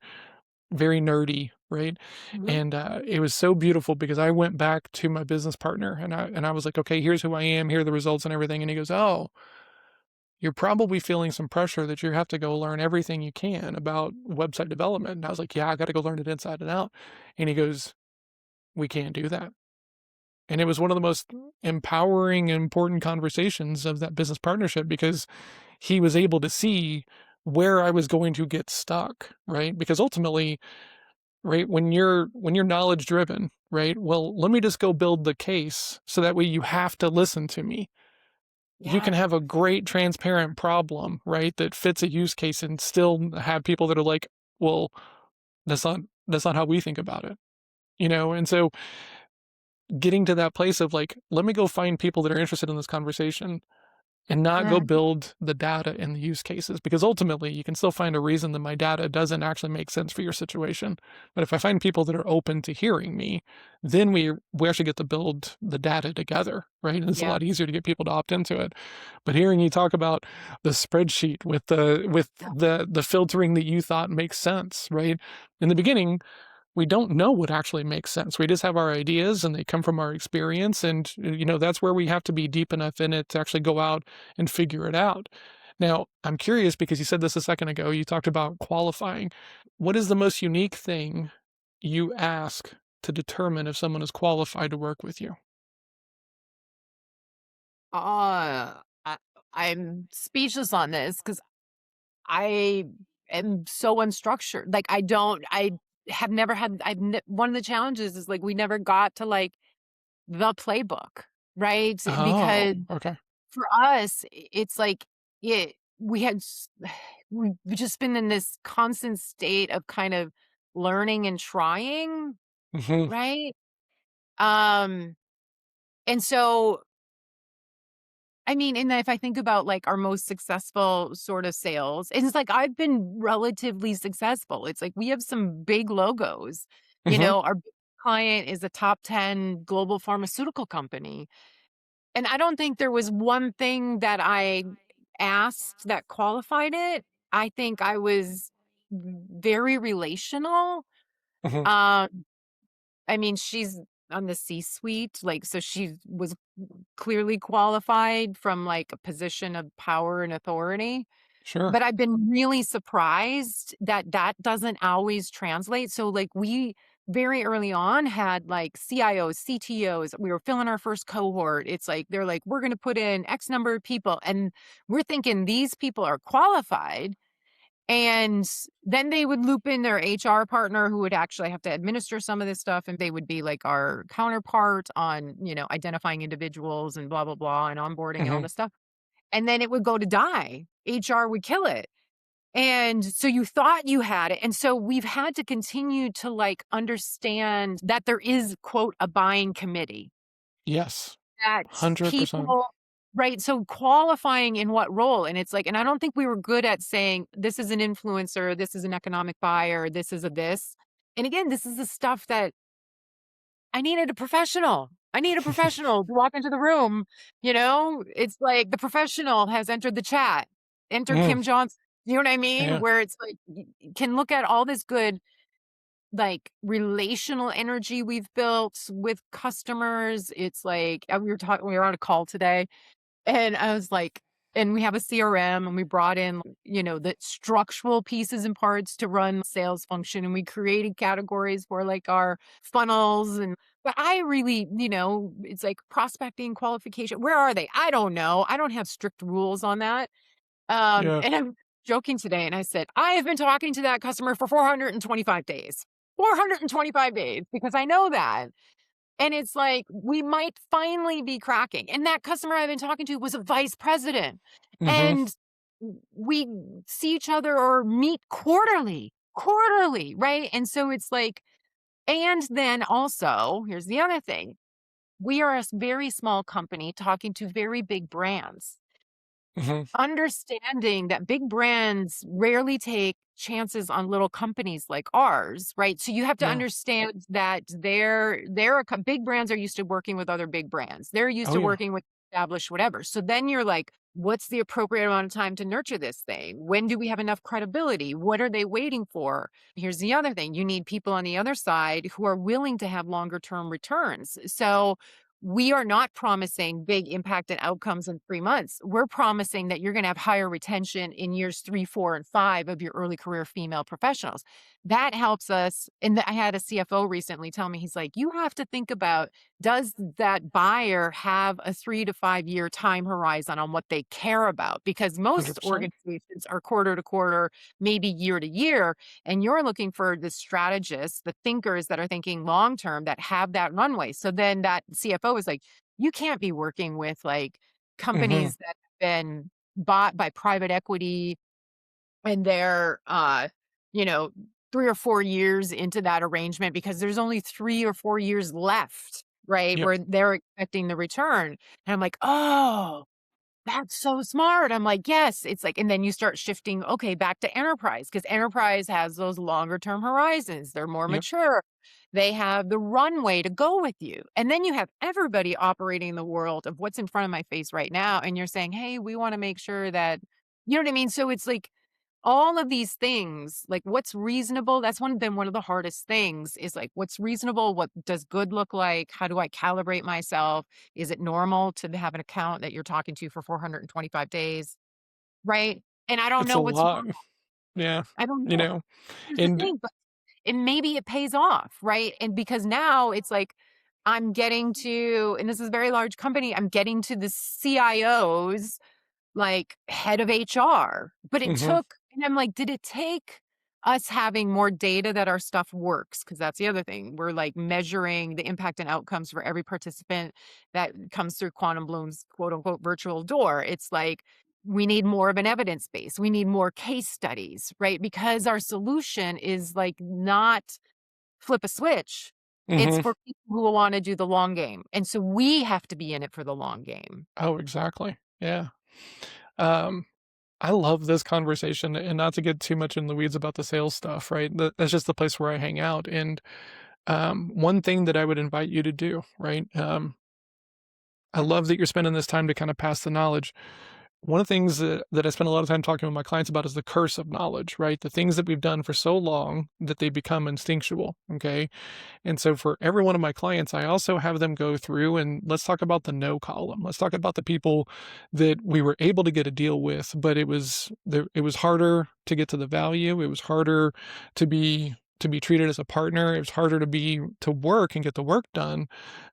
nerdy, right? mhm. And, it was so beautiful because I went back to my business partner and I was like, "Okay, here's who I am, here are the results and everything," and he goes, "Oh, you're probably feeling some pressure that you have to go learn everything you can about website development," and I was like, "Yeah, I gotta go learn it inside and out," and he goes, "We can't do that." And it was one of the most empowering and important conversations of that business partnership because he was able to see where I was going to get stuck, right? Because ultimately, right, when you're knowledge driven, right? Well, let me just go build the case so that way you have to listen to me. You can Yeah, have a great transparent problem, right, that fits a use case and still have people that are like, "Well, that's not how we think about it." And so getting to that place of like, let me go find people that are interested in this conversation and not go mhm, build the data and the use cases because ultimately you can still find a reason that my data doesn't actually make sense for your situation. But if I find people that are open to hearing me, then we actually get to build the data together, right? And it's a yeah, lot easier to get people to opt into it. But hearing you talk about the spreadsheet with the filtering that you thought makes sense, right? In the beginning, we don't know what actually makes sense. We just have our ideas and they come from our experience. And, that's where we have to be deep enough in it to actually go out and figure it out. Now, I'm curious because you said this a second ago. You talked about qualifying. What is the most unique thing you ask to determine if someone is qualified to work with you? I I'm speechless on this because I am so unstructured, like, I have never had one of the challenges is, like, we never got to, like, the playbook, right? Oh, Because okay. for us, it's like we had we've just been in this constant state of kind of learning and trying, Hmm. right? Um, and so I mean, and if I think about like our most successful sort of sales, and it's like I've been relatively successful. It's like we have some big logos. Hmm. Our big client is a top 10 global pharmaceutical company. And I don't think there was one thing that I asked that qualified it. I think I was very relational. Hmm. Um, I mean, she's on the C-suite, like, so she was clearly qualified from, like, a position of power and authority. Sure. But I've been really surprised that that doesn't always translate. So, like, we very early on had like CIOs, CTOs. We were filling our first cohort. It's like, they're like, we're going to put in X number of people. And we're thinking these people are qualified. And then they would loop in their HR partner who would actually have to administer some of this stuff. And they would be like our counterpart on, identifying individuals and blah, blah, blah, and onboarding and all Hmm. this stuff. And then it would go to die. HR would kill it. And so you thought you had it. And so we've had to continue to like understand that there is, quote, a buying committee, Yes. that 100%. people, right? So qualifying in what role. And it's like, and I don't think we were good at saying, this is an influencer, this is an economic buyer, this is a this. And again, this is the stuff that I needed a professional. I need a professional to walk into the room. It's like the professional has entered the chat. Enter Mm, Kim Johnson. You know what I mean? yeah. Where it's like, can look at all this good, like, relational energy we've built with customers. It's like, we were on a call today and I was like, and we have a CRM and we brought in, the structural pieces and parts to run sales function. And we created categories for like our funnels. But I really, it's like prospecting qualification. Where are they? I don't know. I don't have strict rules on that. Yeah. And I'm joking today. And I said, I have been talking to that customer for 425 days, 425 days, because I know that. And it's like, we might finally be cracking. And that customer I've been talking to was a vice president. Hmm. And we see each other or meet quarterly, right? And so it's like, and then also, here's the other thing. We are a very small company talking to very big brands. Hmm. Understanding that big brands rarely take chances on little companies like ours, right? So you have to Yeah. understand that big brands are used to working with other big brands. They're used Oh, to yeah. working with established whatever. So then you're like, what's the appropriate amount of time to nurture this thing? When do we have enough credibility? What are they waiting for? Here's the other thing. You need people on the other side who are willing to have longer term returns. So we are not promising big impact and outcomes in 3 months. We're promising that you're going to have higher retention in years 3, 4, and 5 of your early career female professionals. That helps us. And I had a CFO recently tell me, he's like, you have to think about, does that buyer have a 3 to 5 year time horizon on what they care about? Because most 100%. organizations are quarter to quarter, maybe year to year. And you're looking for the strategists, the thinkers that are thinking long term that have that runway. So then that CFO is like, you can't be working with like Hmm. companies that have been bought by private equity and they're you know 3 or 4 years into that arrangement because there's only 3 or 4 years left, right, Yep. where they're expecting the return. And I'm like, oh, that's so smart. I'm like, yes. It's like, and then you start shifting, okay, back to enterprise because enterprise has those longer term horizons. They're more Yep. mature. They have the runway to go with you. And then you have everybody operating in the world of what's in front of my face right now. And you're saying, hey, we want to make sure that, you know what I mean? So it's like all of these things, like what's reasonable, that's been one of the hardest things is like, what's reasonable? What does good look like? How do I calibrate myself? Is it normal to have an account that you're talking to for 425 days? Right? And I don't It's a know what's lot. normal. Yeah. I don't You know. know, Here's the and thing, but and maybe it pays off, right? And because now it's like I'm getting to, and this is a very large company, I'm getting to the CIOs, like head of HR. But it hmm took, and I'm like, did it take us having more data that our stuff works? Because that's the other thing. We're like measuring the impact and outcomes for every participant that comes through QuantumBloom's quote unquote virtual door. It's like, we need more of an evidence base. We need more case studies, right? Because our solution is like not flip a switch. It's hmm for people who will want to do the long game. And so we have to be in it for the long game. Oh, exactly. Yeah. Um, I love this conversation, and not to get too much in the weeds about the sales stuff, right? That's just the place where I hang out. And one thing that I would invite you to do, right? I love that you're spending this time to kind of pass the knowledge. One of the things that I spend a lot of time talking with my clients about is the curse of knowledge, right? The things that we've done for so long that they become instinctual. Okay. And so for every one of my clients, I also have them go through and let's talk about the no column. Let's talk about the people that we were able to get a deal with, but it was harder to get to the value. It was harder to be treated as a partner. It was harder to work and get the work done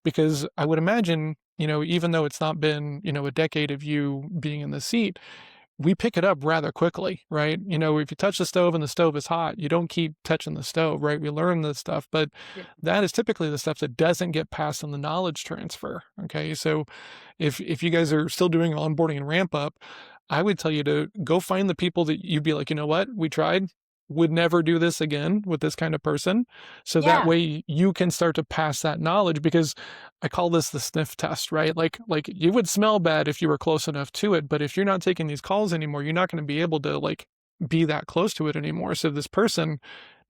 because I would imagine, even though it's not been, a decade of you being in the seat, we pick it up rather quickly, right? If you touch the stove and the stove is hot, you don't keep touching the stove, right? We learn this stuff, but Yeah. that is typically the stuff that doesn't get passed on the knowledge transfer. Okay. So if you guys are still doing onboarding and ramp up, I would tell you to go find the people that you'd be like, you know what, we tried, would never do this again with this kind of person. So that Yeah. way you can start to pass that knowledge because I call this the sniff test, right? Like you would smell bad if you were close enough to it, but if you're not taking these calls anymore, you're not going to be able to like be that close to it anymore. So this person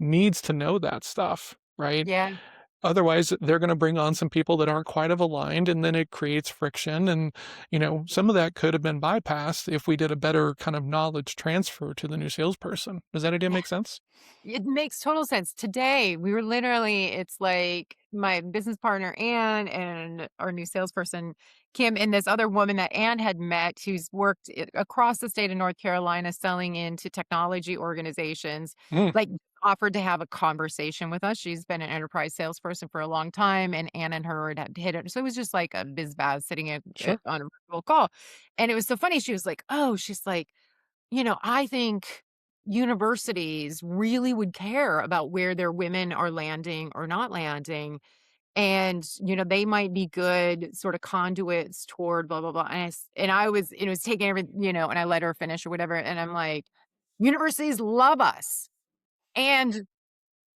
needs to know that stuff, right? Yeah. Otherwise, they're going to bring on some people that aren't quite of aligned, and then it creates friction. And, some of that could have been bypassed if we did a better kind of knowledge transfer to the new salesperson. Does that idea make sense? It makes total sense. Today, we were literally it's like my business partner, Ann, and our new salesperson, Kim, and this other woman that Ann had met who's worked across the state of North Carolina selling into technology organizations, Mm, like offered to have a conversation with us. She's been an enterprise salesperson for a long time, and Ann and her had hit it. So it was just like a biz baz sitting sure. on a virtual call. And it was so funny. She was like, oh, she's like, I think universities really would care about where their women are landing or not landing. And, they might be good sort of conduits toward blah, blah, blah. And I was, it was taking everything, and I let her finish or whatever. And I'm like, universities love us. And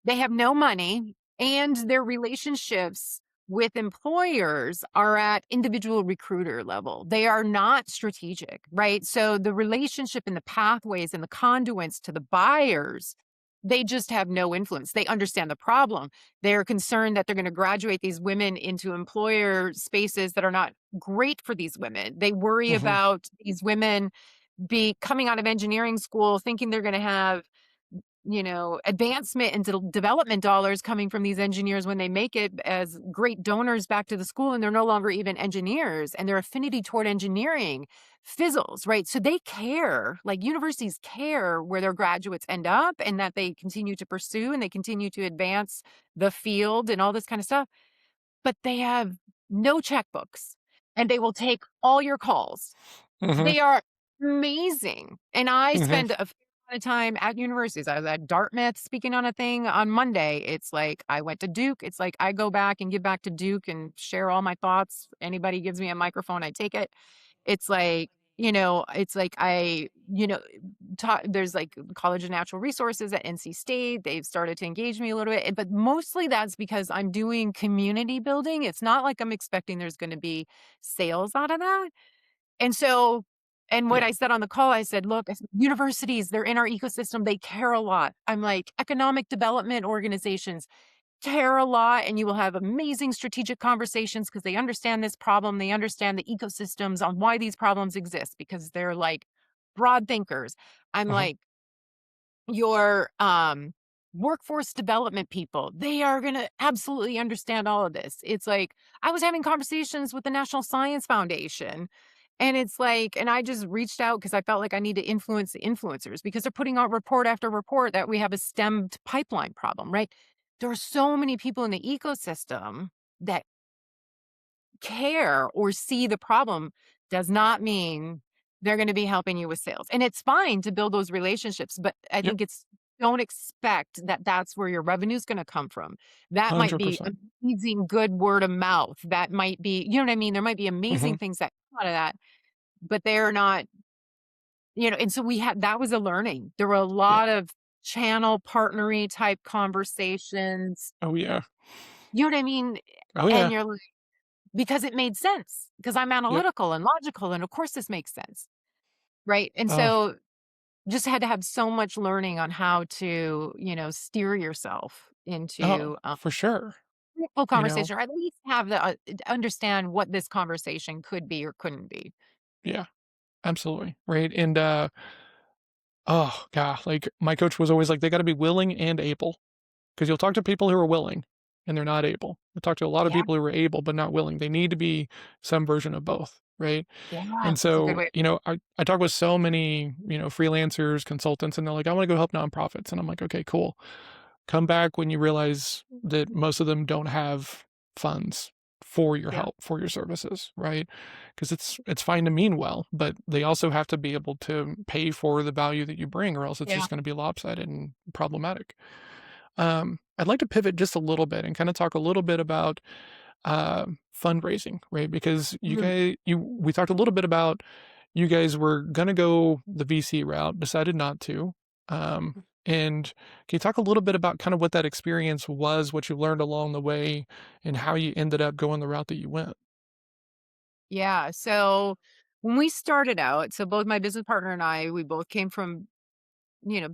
they have no money, and their relationships with employers are at individual recruiter level. They are not strategic, right? So the relationship and the pathways and the conduits to the buyers, they just have no influence. They understand the problem. They're concerned that they're going to graduate these women into employer spaces that are not great for these women. They worry Hmm. about these women be coming out of engineering school thinking they're going to have advancement and development dollars coming from these engineers when they make it as great donors back to the school and they're no longer even engineers and their affinity toward engineering fizzles, right? So they care, like universities care where their graduates end up and that they continue to pursue and they continue to advance the field and all this kind of stuff. But they have no checkbooks and they will take all your calls. Hmm. They are amazing, and I Hmm. spend a fair amount of time at universities. I was at Dartmouth speaking on a thing on Monday. It's like I went to Duke. It's like I go back and give back to Duke and share all my thoughts. Anybody gives me a microphone, I take it. It's like, it's like taught there's like College of Natural Resources at NC State. They've started to engage me a little bit, but mostly that's because I'm doing community building. It's not like I'm expecting there's gonna be sales out of that. And so and what Yeah. I said on the call, I said, "Look, I said, universities, they're in our ecosystem, they care a lot." I'm like, "Economic development organizations care a lot, and you will have amazing strategic conversations because they understand this problem, they understand the ecosystems on why these problems exist because they're, like, broad thinkers." I'm Uh-huh. like, your workforce development people, they are going to absolutely understand all of this. It's like I was having conversations with the National Science Foundation, and it's like, and I just reached out because I felt like I need to influence the influencers because they're putting out report after report that we have a stemmed pipeline problem, right? There are so many people in the ecosystem that care or see the problem does not mean they're going to be helping you with sales. And it's fine to build those relationships, but I Yep. think it's don't expect that that's where your revenue is going to come from. That might be 100%. amazing good word of mouth. That might be, you know what I mean? There might be Hmm. amazing things that come out of that, but they're not, and so we had that was a learning. There were a Yeah. lot of channel partnery type conversations. Oh, yeah. You know what I mean? Oh, And yeah. you're like, because it made sense, because I'm Yep. analytical and logical, and of course this makes sense, right? And Oh, so, just had to have so much learning on how to, steer yourself oh, into, for sure. fruitful You know, conversation, or at least have the understand what this conversation could be or couldn't be. yeah. Absolutely, right, and, oh, god, like, my coach was always like, "They gotta be willing and able," because 'cause you'll talk to people who are willing, and they're not able. You'll talk to a lot of Yeah, people who are able, but not willing. They need to be some version of both, right? yeah, And that's a good so, way. I talk with so many, freelancers, consultants, and they're like, "I wanna go help nonprofits," and I'm like, "Okay, cool. Come back when you realize that most of them don't have funds for your Yeah, help, for your services, right? Because it's fine to mean well, but they also have to be able to pay for the value that you bring, or else it's yeah. just gonna be lopsided and problematic. I'd like to pivot just a little bit and kinda talk a little bit about fundraising, right? Because Mhm. we talked a little bit about you guys were gonna go the VC route, decided not to. And can you talk a little bit about kind of what that experience was, what you learned along the way, and how you ended up going the route that you went? Yeah, so when we started out, so both my business partner and I, we both came from,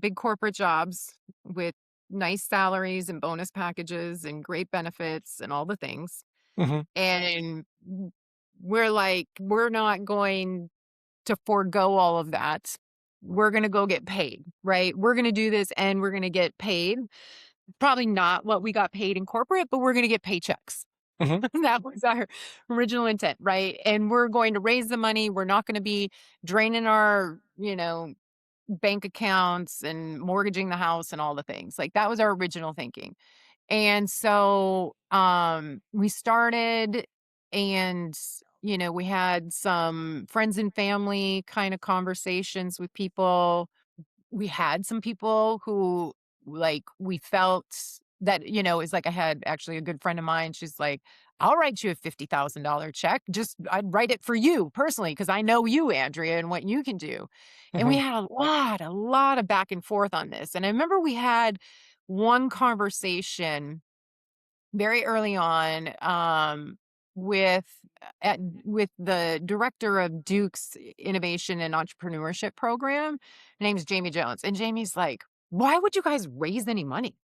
big corporate jobs with nice salaries and bonus packages and great benefits and all the things. Mhm, And we're like, we're not going to forego all of that. We're going to go get paid, right? We're going to do this and we're going to get paid. Probably not what we got paid in corporate, but we're going to get paychecks. mhm, That was our original intent, right? And we're going to raise the money. We're not going to be draining our, bank accounts and mortgaging the house and all the things. Like that was our original thinking. And so we started and we had some friends and family kind of conversations with people. We had some people who, like, we felt that, is like I had actually a good friend of mine, she's like, "I'll write you a $50,000 check. Just I'd write it for you personally because I know you, Andrea, and what you can do." And we mhm. had a lot of back and forth on this. And I remember we had one conversation very early on, with with the director of Duke's Innovation and Entrepreneurship Program. Her name's Jamie Jones, and Jamie's like, "Why would you guys raise any money?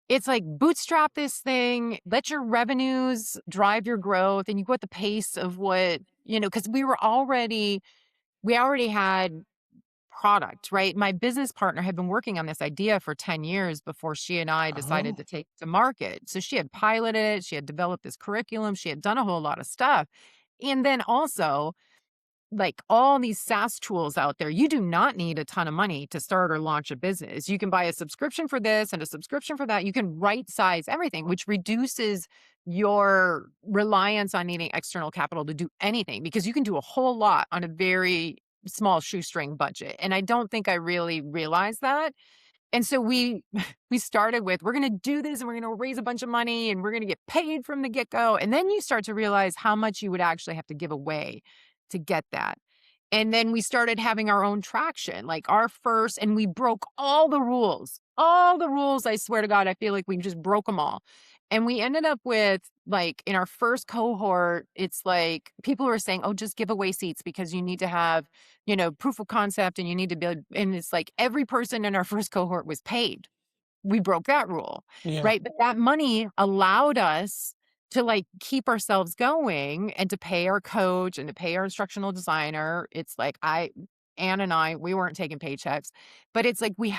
It's like bootstrap this thing, let your revenues drive your growth, and you go at the pace of what." Because we already had product, right? My business partner had been working on this idea for 10 years before she and I decided Oh. to take it to market. So she had piloted it, she had developed this curriculum, she had done a whole lot of stuff. And then also, like all these SaaS tools out there, you do not need a ton of money to start or launch a business. You can buy a subscription for this and a subscription for that. You can right size everything, which reduces your reliance on needing external capital to do anything because you can do a whole lot on a very small shoestring budget. And I don't think I really realized that. And so we we started with, we're gonna do this and we're gonna raise a bunch of money and we're gonna get paid from the get-go. And then you start to realize how much you would actually have to give away to get that. And then we started having our own traction, like our first, and we broke all the rules. All the rules, I swear to God, I feel like we just broke them all. And we ended up with, like, in our first cohort, it's like people were saying, "Oh, just give away seats because you need to have, proof of concept and you need to build." And it's like every person in our first cohort was paid. We broke that rule, Yeah. right? But that money allowed us to, like, keep ourselves going and to pay our coach and to pay our instructional designer. It's like Ann and I, we weren't taking paychecks, but it's like we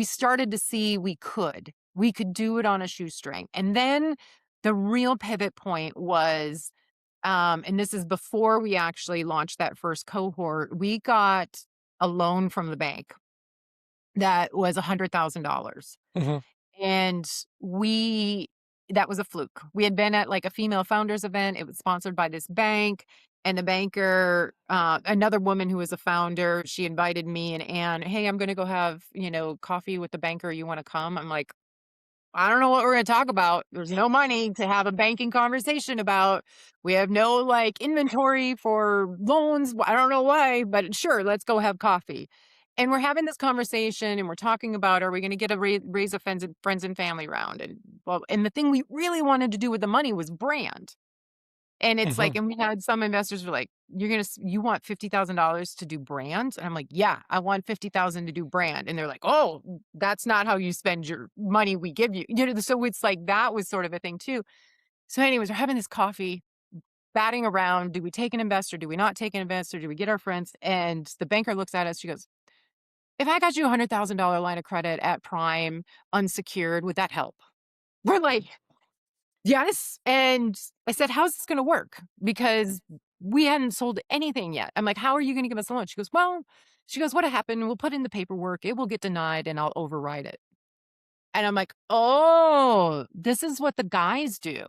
started to see we could do it on a shoestring. And then the real pivot point was, and this is before we actually launched that first cohort, we got a loan from the bank that was $100,000. Mhm, And we that was a fluke. We had been at, like, a female founders event. It was sponsored by this bank, and the banker, another woman who was a founder, she invited me and Anne, "Hey, I'm gonna go have, coffee with the banker. You wanna come?" I'm like, I don't know what we're gonna talk about. There's no money to have a banking conversation about. We have no, like, inventory for loans. I don't know why, but sure, let's go have coffee. And we're having this conversation and we're talking about, are we gonna get a raise a friends and family round? And well, and the thing we really wanted to do with the money was brand. And it's like, mhm, and we had some investors were like, you want $50,000 to do brand?" And I'm like, "Yeah, I want 50,000 to do brand." And they're like, "Oh, that's not how you spend your money we give you." So it's like that was sort of a thing too. So anyways, we're having this coffee batting around. Do we take an investor? Do we not take an investor? Do we get our friends? And the banker looks at us. She goes, if I got you $100,000 line of credit at prime, unsecured, would that help? We're like, yes. And I said, how's this going to work? Because we hadn't sold anything yet. I'm like, how are you going to give us a loan? She goes, well, what happened? We'll put in the paperwork. It will get denied and I'll override it. And I'm like, oh, this is what the guys do.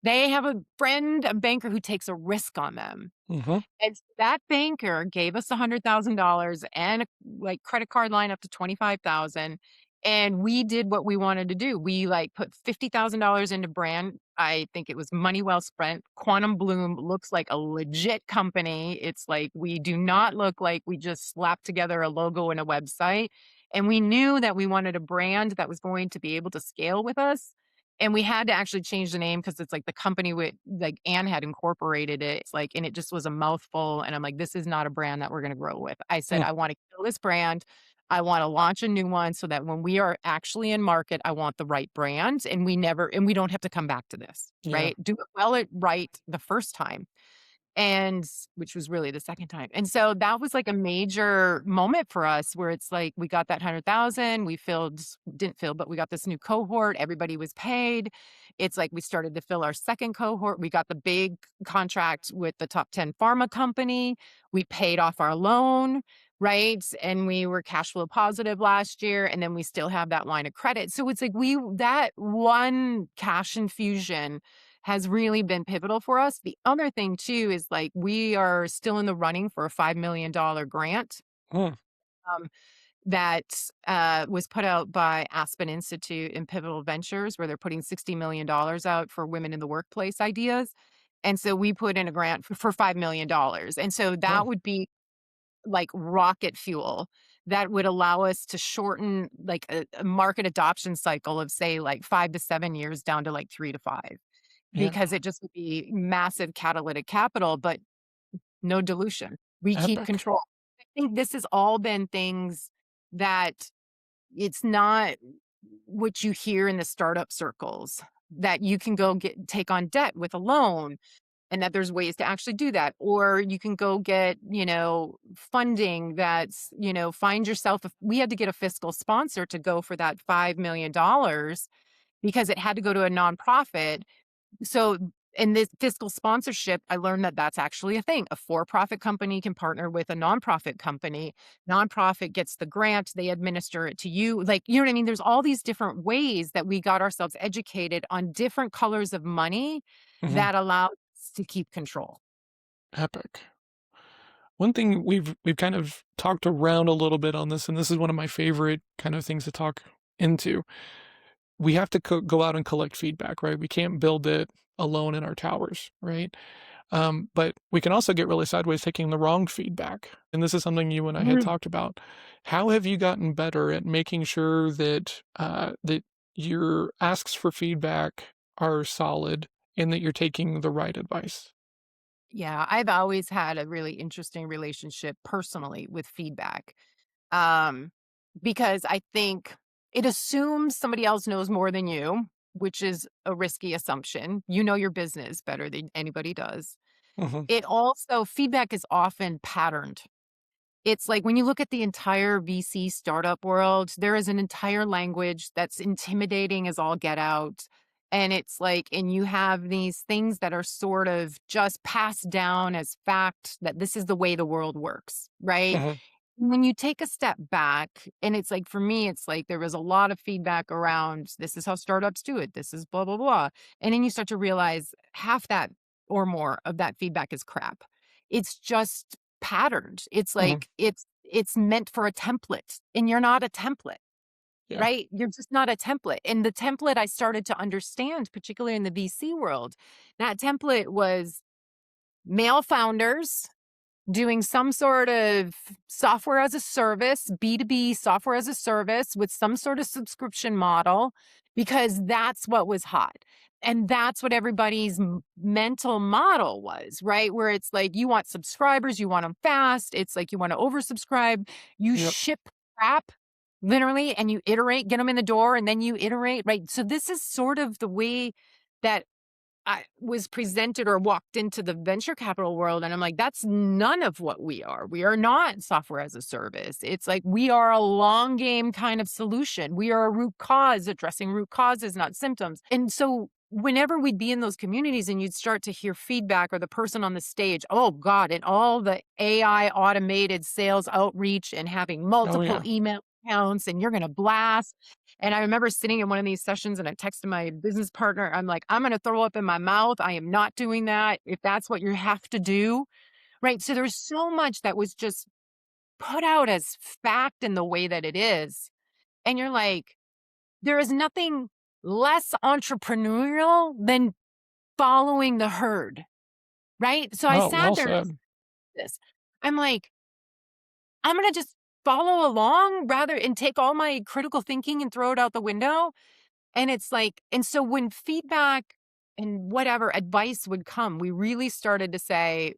They have a friend, a banker who takes a risk on them. Mhm. And so that banker gave us $100,000 and a, like, credit card line up to 25,000, and we did what we wanted to do. We, like, put $50,000 into brand. I think it was money well spent. QuantumBloom looks like a legit company. It's like we do not look like we just slapped together a logo and a website, and we knew that we wanted a brand that was going to be able to scale with us, and we had to actually change the name because it's like the company with like Anne had incorporated it. It's like, and it just was a mouthful. And I'm like, this is not a brand that we're going to grow with. I said, Mm. I want to kill this brand. I want to launch a new one so that when we are actually in market, I want the right brand and we don't have to come back to this, Yeah. right? Do it well, it right the first time, and which was really the second time. And so that was like a major moment for us where it's like we got that 100,000, we filled didn't fill, but we got this new cohort, everybody was paid. It's like we started to fill our second cohort. We got the big contract with the top 10 pharma company. We paid off our loan, right? And we were cash flow positive last year, and then we still have that line of credit. So it's like we that one cash infusion has really been pivotal for us. The other thing too is like we are still in the running for a $5 million grant Mm. um, that was put out by Aspen Institute and Pivotal Ventures, where they're putting $60 million out for women in the workplace ideas. And so we put in a grant for $5 million. And so that Mm. would be like rocket fuel that would allow us to shorten like a market adoption cycle of say like 5 to 7 years down to like 3 to 5, Yeah. because it just would be massive catalytic capital, but no dilution. We keep Epic. control. I think this has all been things that it's not what you hear in the startup circles, that you can go take on debt with a loan and that there's ways to actually do that. Or you can go get, funding that's, find yourself. We had to get a fiscal sponsor to go for that $5 million because it had to go to a nonprofit. So in this fiscal sponsorship, I learned that that's actually a thing. A for-profit company can partner with a nonprofit company. Nonprofit gets the grant, they administer it to you. Like, you know what I mean? There's all these different ways that we got ourselves educated on different colors of money Mhm. that allow us to keep control. Epic. One thing we've kind of talked around a little bit on this, and this is one of my favorite kind of things to talk into. We have to go out and collect feedback, right? We can't build it alone in our towers, right? But we can also get really sideways taking the wrong feedback. And this is something you and I had Mhm. talked about. How have you gotten better at making sure that that your asks for feedback are solid and that you're taking the right advice? Yeah, I've always had a really interesting relationship personally with feedback. Um, because I think it assumes somebody else knows more than you, which is a risky assumption. You know your business better than anybody does. Mhm. It also feedback is often patterned. It's like when you look at the entire VC startup world, there is an entire language that's intimidating as all get out. And it's like, and you have these things that are sort of just passed down as fact that this is the way the world works, right? Mhm. When you take a step back, and it's like for me, it's like there was a lot of feedback around this is how startups do it, this is blah, blah, blah. And then you start to realize half that or more of that feedback is crap. It's just patterned. It's Mhm. like it's meant for a template, and you're not a template, Yeah. right? You're just not a template. And the template I started to understand, particularly in the VC world, that template was male founders doing some sort of software as a service, B2B software as a service with some sort of subscription model, because that's what was hot. And that's what everybody's mental model was, right? Where it's like you want subscribers, you want them fast. It's like you want to oversubscribe, you Yep. ship crap literally, and you iterate, get them in the door, and then you iterate, right? So this is sort of the way that I was presented or walked into the venture capital world, and I'm like, that's none of what we are. We are not software as a service. It's like we are a long game kind of solution. We are a root cause, addressing root causes, not symptoms. And so whenever we'd be in those communities and you'd start to hear feedback or the person on the stage, oh God, and all the AI automated sales outreach and having Oh, multiple yeah. email accounts and you're going to blast. And I remember sitting in one of these sessions and I texted my business partner. I'm like, I'm going to throw up in my mouth. I am not doing that if that's what you have to do. Right. So there's so much that was just put out as fact in the way that it is. And you're like, there is nothing less entrepreneurial than following the herd. Right. So I Oh, sat well there and said. this. I'm like, I'm going to just follow along rather and take all my critical thinking and throw it out the window. And it's like, and so when feedback and whatever advice would come, we really started to say,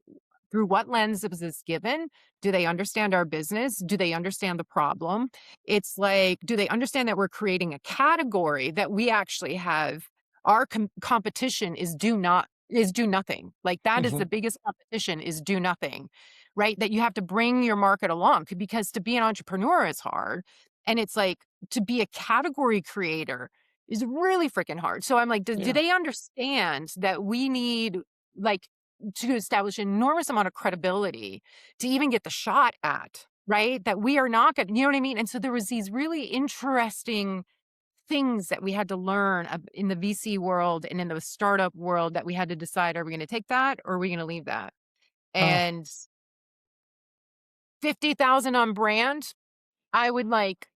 through what lens was this given? Do they understand our business? Do they understand the problem? It's like, do they understand that we're creating a category that we actually have? Our competition is do nothing. Like that is Hmm. the biggest competition is do nothing, right? That you have to bring your market along because to be an entrepreneur is hard. And it's like to be a category creator is really freaking hard. So I'm like, do Yeah. they understand that we need like to establish an enormous amount of credibility to even get the shot at, right? That we are not going to, you know what I mean? And so there was these really interesting things that we had to learn in the VC world and in the startup world that we had to decide, are we going to take that or are we going to leave that? Oh, And 50,000 on brand, I would like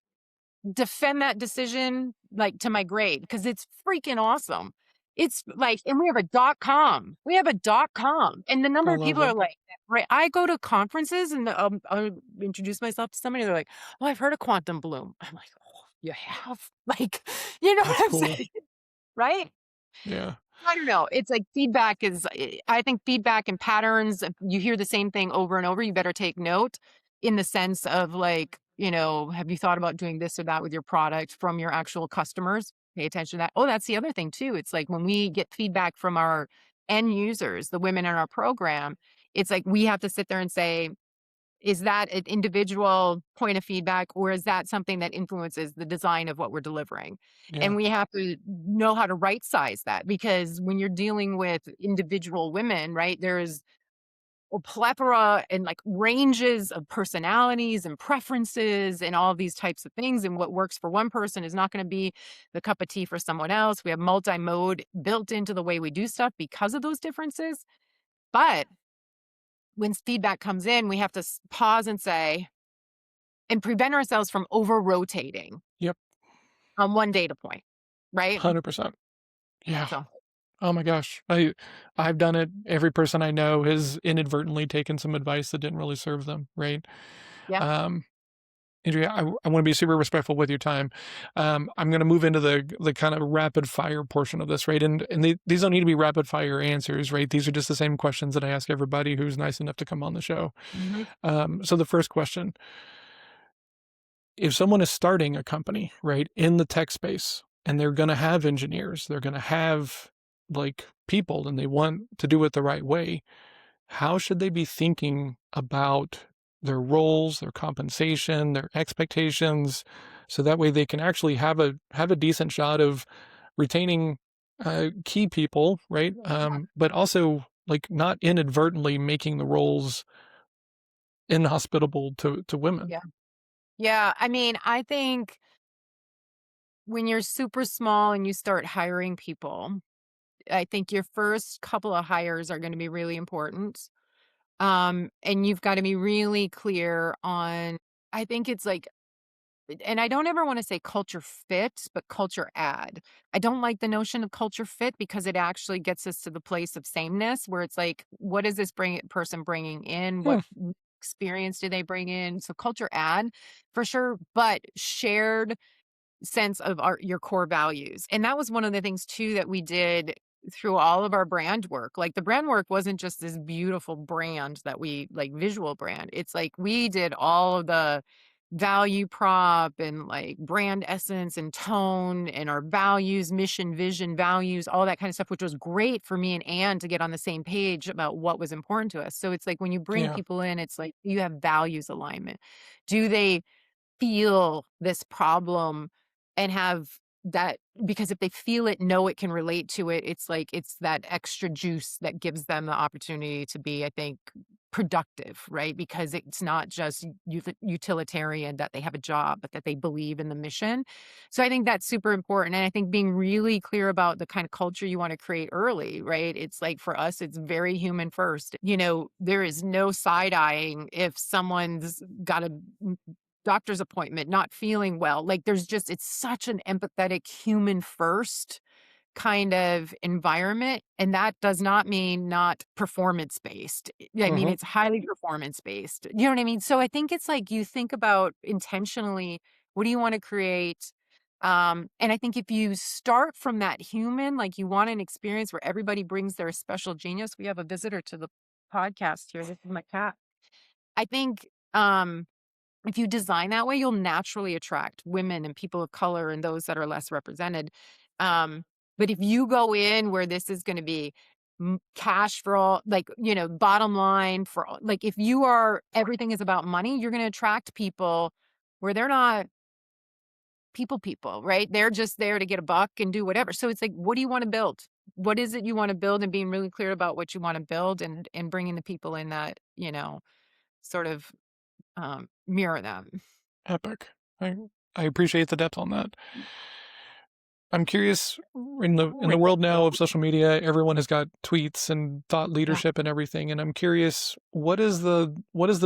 defend that decision like to my grave because it's freaking awesome. It's like, and we have a .com. We have a .com, and the I number of love people are it. like, right. I go to conferences and I'll introduce myself to somebody. They're like, "Oh, I've heard of QuantumBloom." I'm like, "Oh, you have?" Like, you know That's what I'm cool. saying, right? Yeah. I don't know. It's like feedback is, I think feedback and patterns, you hear the same thing over and over. You better take note in the sense of like, have you thought about doing this or that with your product from your actual customers? Pay attention to that. Oh, that's the other thing too. It's like when we get feedback from our end users, the women in our program, it's like we have to sit there and say, is that an individual point of feedback, or is that something that influences the design of what we're delivering? Yeah. And we have to know how to right size that because when you're dealing with individual women, right, there's a plethora and like ranges of personalities and preferences and all these types of things. And what works for one person is not going to be the cup of tea for someone else. We have multi mode built into the way we do stuff because of those differences. But when feedback comes in, we have to pause and say, and prevent ourselves from over rotating Yep. on one data point, right? 100%. Yeah. So, Oh my gosh. I've done it. Every person I know has inadvertently taken some advice that didn't really serve them, right? yeah. Um, Andrea, I want to be super respectful with your time. I'm going to move into the kind of rapid fire portion of this, right? And these don't need to be rapid fire answers, right? These are just the same questions that I ask everybody who's nice enough to come on the show. Mhm. So the first question: if someone is starting a company, right, in the tech space, and they're going to have engineers, they're going to have like people, and they want to do it the right way, how should they be thinking about their roles, their compensation, their expectations, so that way they can actually have a decent shot of retaining key people, right? But also like not inadvertently making the roles inhospitable to women. Yeah. Yeah. I mean, I think when you're super small and you start hiring people, I think your first couple of hires are going to be really important. And you've got to be really clear on, I think it's like, and I don't ever want to say culture fit, but culture add. I don't like the notion of culture fit because it actually gets us to the place of sameness where it's like, what is this person bringing in? Hmm. What experience do they bring in? So culture add for sure, but shared sense of your core values. And that was one of the things too that we did through all of our brand work. Like the brand work wasn't just this beautiful brand that we like visual brand. It's like we did all of the value prop and like brand essence and tone and our values, mission, vision, values, all that kind of stuff, which was great for me and Anne to get on the same page about what was important to us. So it's like when you bring Yeah. people in, it's like you have values alignment. Do they feel this problem and have that, because if they feel it, know it, can relate to it, it's like it's that extra juice that gives them the opportunity to be, I think, productive, right? Because it's not just utilitarian that they have a job, but that they believe in the mission. So I think that's super important. And I think being really clear about the kind of culture you want to create early, right? It's like for us, it's very human first. There is no side eyeing if someone's got a doctor's appointment, not feeling well. Like there's just, it's such an empathetic human first kind of environment. And that does not mean not performance based. I mean, Hmm. it's highly performance based. You know what I mean? So I think it's like you think about intentionally, what do you want to create? And I think if you start from that human, like you want an experience where everybody brings their special genius. We have a visitor to the podcast here. This is my cat. I think if you design that way, you'll naturally attract women and people of color and those that are less represented. Um, but if you go in where this is going to be cash for all, like, bottom line for all, like, if you are, everything is about money, you're going to attract people where they're not people, right? They're just there to get a buck and do whatever. So it's like, what do you want to build? What is it you want to build, and being really clear about what you want to build, and bringing the people in that, sort of mirror them. Epic. I I appreciate the depth on that. I'm curious, in the world now of social media, everyone has got tweets and thought Yeah. leadership and everything, and I'm curious, what is the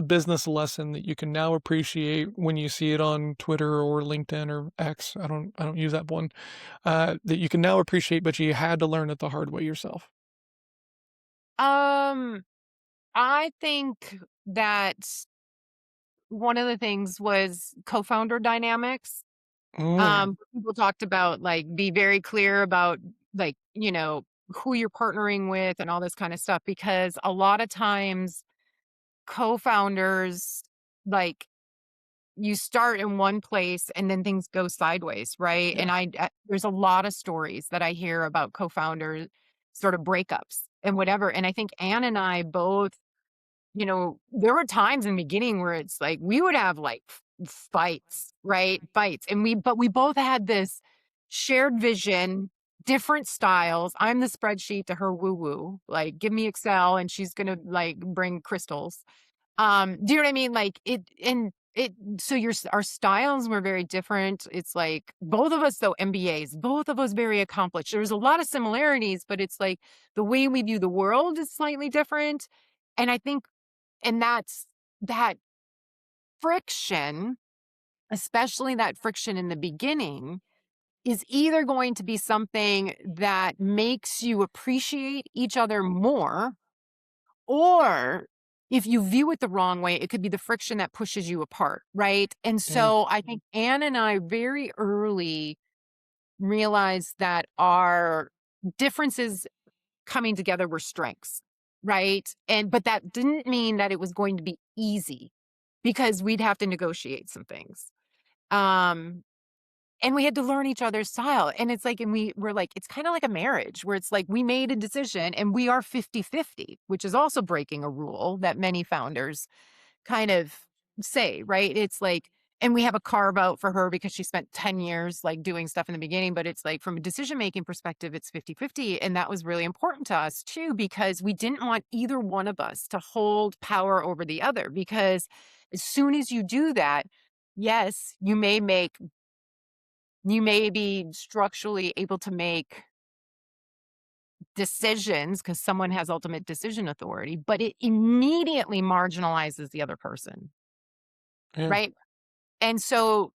business lesson that you can now appreciate when you see it on Twitter or LinkedIn or X? I don't use that one. That you can now appreciate, but you had to learn it the hard way yourself. Um, I think that one of the things was co-founder dynamics. Mm, People talked about, like, be very clear about, like, who you're partnering with and all this kind of stuff, because a lot of times co-founders, like, you start in one place and then things go sideways, right? yeah. And there's a lot of stories that I hear about co-founders sort of breakups and whatever. And I think Anne and I both, there were times in the beginning where it's like we would have like fights, right? Fights. But we both had this shared vision, different styles. I'm the spreadsheet to her woo woo. Like, give me Excel and she's going to like bring crystals. Do you know what I mean? Like so our styles were very different. It's like both of us, though, MBAs, both of us very accomplished. There's a lot of similarities, but it's like the way we view the world is slightly different. And I think, and that's that friction, especially that friction in the beginning, is either going to be something that makes you appreciate each other more, or if you view it the wrong way, it could be the friction that pushes you apart, right? And Yeah. so I think Anne and I very early realized that our differences coming together were strengths, right? But that didn't mean that it was going to be easy, because we'd have to negotiate some things. Um, and we had to learn each other's style. And it's like, and we're like, it's kind of like a marriage where it's like we made a decision and we are 50-50, which is also breaking a rule that many founders kind of say, right? It's like, and we have a carve out for her because she spent 10 years like doing stuff in the beginning, but it's like from a decision making perspective, it's 50-50. And that was really important to us too, because we didn't want either one of us to hold power over the other. Because as soon as you do that, yes, you may be structurally able to make decisions because someone has ultimate decision authority, but it immediately marginalizes the other person, Yeah. right? And so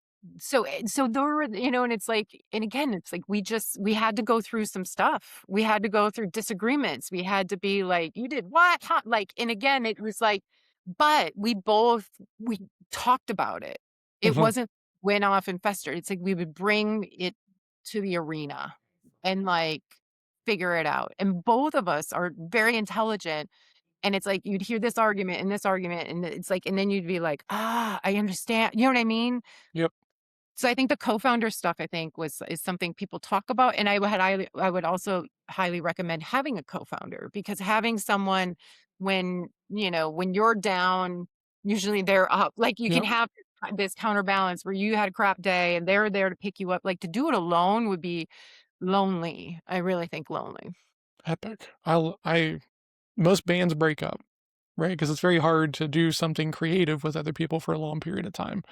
there were, and it's like, and again, it's like we had to go through some stuff. We had to go through disagreements. We had to be like, you did what? Huh? Like, and again, it was like, but we talked about it. It Hmm. wasn't went off and festered. It's like we would bring it to the arena and like figure it out. And both of us are very intelligent And it's like you'd hear this argument, and it's like, and then you'd be like, "Ah, I understand." You know what I mean? Yep. So I think the co-founder stuff, I think, is something people talk about, and I would also highly recommend having a co-founder, because having someone when, when you're down, usually they're up. Like, you can Yep. have this counterbalance where you had a crap day and they're there to pick you up. Like, to do it alone would be lonely. I really think lonely. Epic. I most bands break up, right? Because it's very hard to do something creative with other people for a long period of time.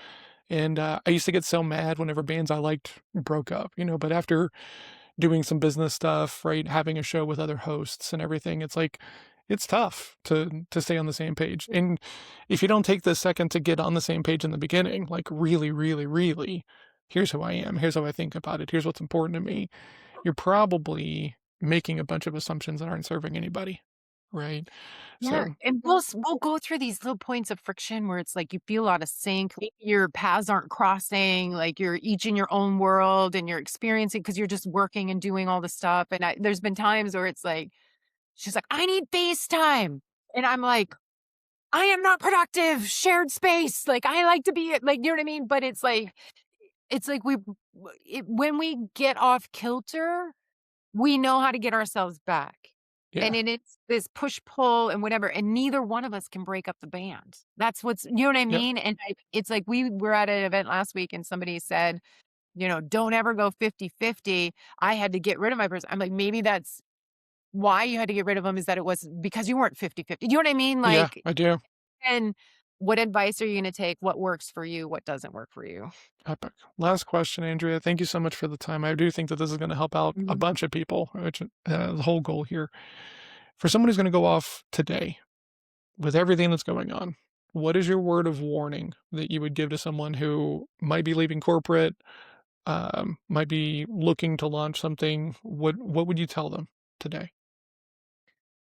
And I used to get so mad whenever bands I liked broke up, but after doing some business stuff, right, having a show with other hosts and everything, it's like it's tough to stay on the same page. And if you don't take the second to get on the same page in the beginning, like really, really, really, here's who I am, here's how I think about it, here's what's important to me, you're probably making a bunch of assumptions that aren't serving anybody, right? Yeah, So, and we'll go through these little points of friction where it's like you feel out of sync, maybe your paths aren't crossing, like you're each in your own world and you're experiencing because you're just working and doing all the stuff. And there's been times where it's like, she's like, I need FaceTime. And I'm like, I am not productive, shared space. Like, I like to be like, you know what I mean? But it's like when we get off kilter, we know how to get ourselves back. And yeah, then it's this push-pull and whatever, and neither one of us can break up the band. That's what's, you know what I yep, mean? And it's like we were at an event last week and somebody said, "Don't ever go 50-50. I had to get rid of my person." I'm like, "Maybe that's why you had to get rid of them, is that it was because you weren't 50-50." You know what I mean? yeah, Like, I do. and what advice are you gonna take? What works for you? What doesn't work for you? Epic. Last question, Andrea. Thank you so much for the time. I do think that this is going to help out a Mhm. bunch of people, which the whole goal here. For someone who's going to go off today with everything that's going on, what is your word of warning that you would give to someone who might be leaving corporate, might be looking to launch something? What would you tell them today?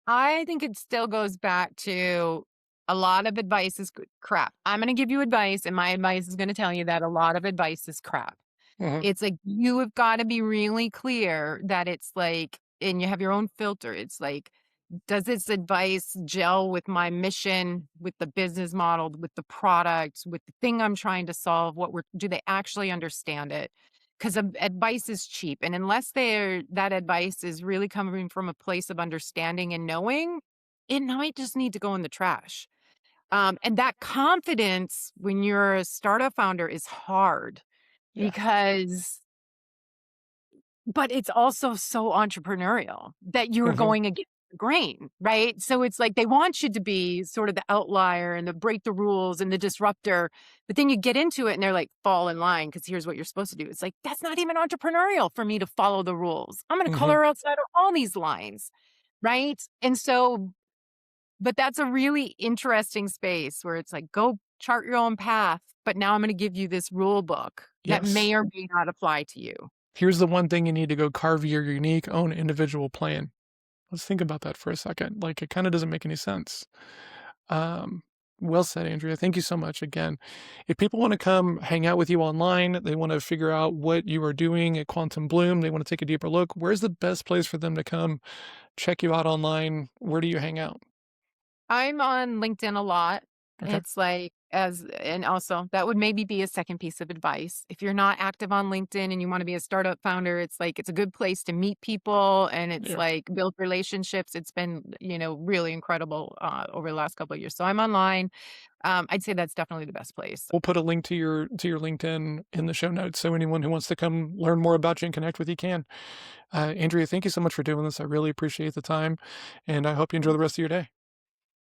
I think it still goes back to a lot of advice is crap. I'm gonna give you advice, and my advice is gonna tell you that a lot of advice is crap. Hmm. It's like you have gotta be really clear that it's like, and you have your own filter. It's like, does this advice gel with my mission, with the business model, with the product, with the thing I'm trying to solve? Do they actually understand it? Because advice is cheap. And unless that advice is really coming from a place of understanding and knowing, it might just need to go in the trash. And that confidence when you're a startup founder is hard Yeah. because but it's also so entrepreneurial that you're Hmm. going against the grain, right? So it's like they want you to be sort of the outlier and the break the rules and the disruptor, but then you get into it and they're like, fall in line because here's what you're supposed to do. It's like, that's not even entrepreneurial for me to follow the rules. I'm going to Hmm. color outside of all these lines, right? And so, but that's a really interesting space where it's like, go chart your own path, but now I'm going to give you this rule book that Yes. may or may not apply to you. Here's the one thing you need to go carve your unique own individual plan. Let's think about that for a second. Like, it kind of doesn't make any sense. Um, well said, Andrea. Thank you so much again. If people want to come hang out with you online, they want to figure out what you are doing at Quantum Bloom, they want to take a deeper look, where's the best place for them to come check you out online? Where do you hang out? I'm on LinkedIn a lot. Okay. It's like and also that would maybe be a second piece of advice. If you're not active on LinkedIn and you want to be a startup founder, it's like it's a good place to meet people and it's Yeah. like build relationships. It's been, really incredible over the last couple of years. So I'm online. I'd say that's definitely the best place. We'll put a link to your LinkedIn in the show notes so anyone who wants to come learn more about you and connect with you can. Andrea, thank you so much for doing this. I really appreciate the time, and I hope you enjoy the rest of your day.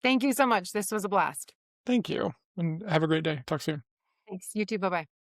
Thank you so much. This was a blast. Thank you, and have a great day. Talk soon. Thanks. You too. Bye bye.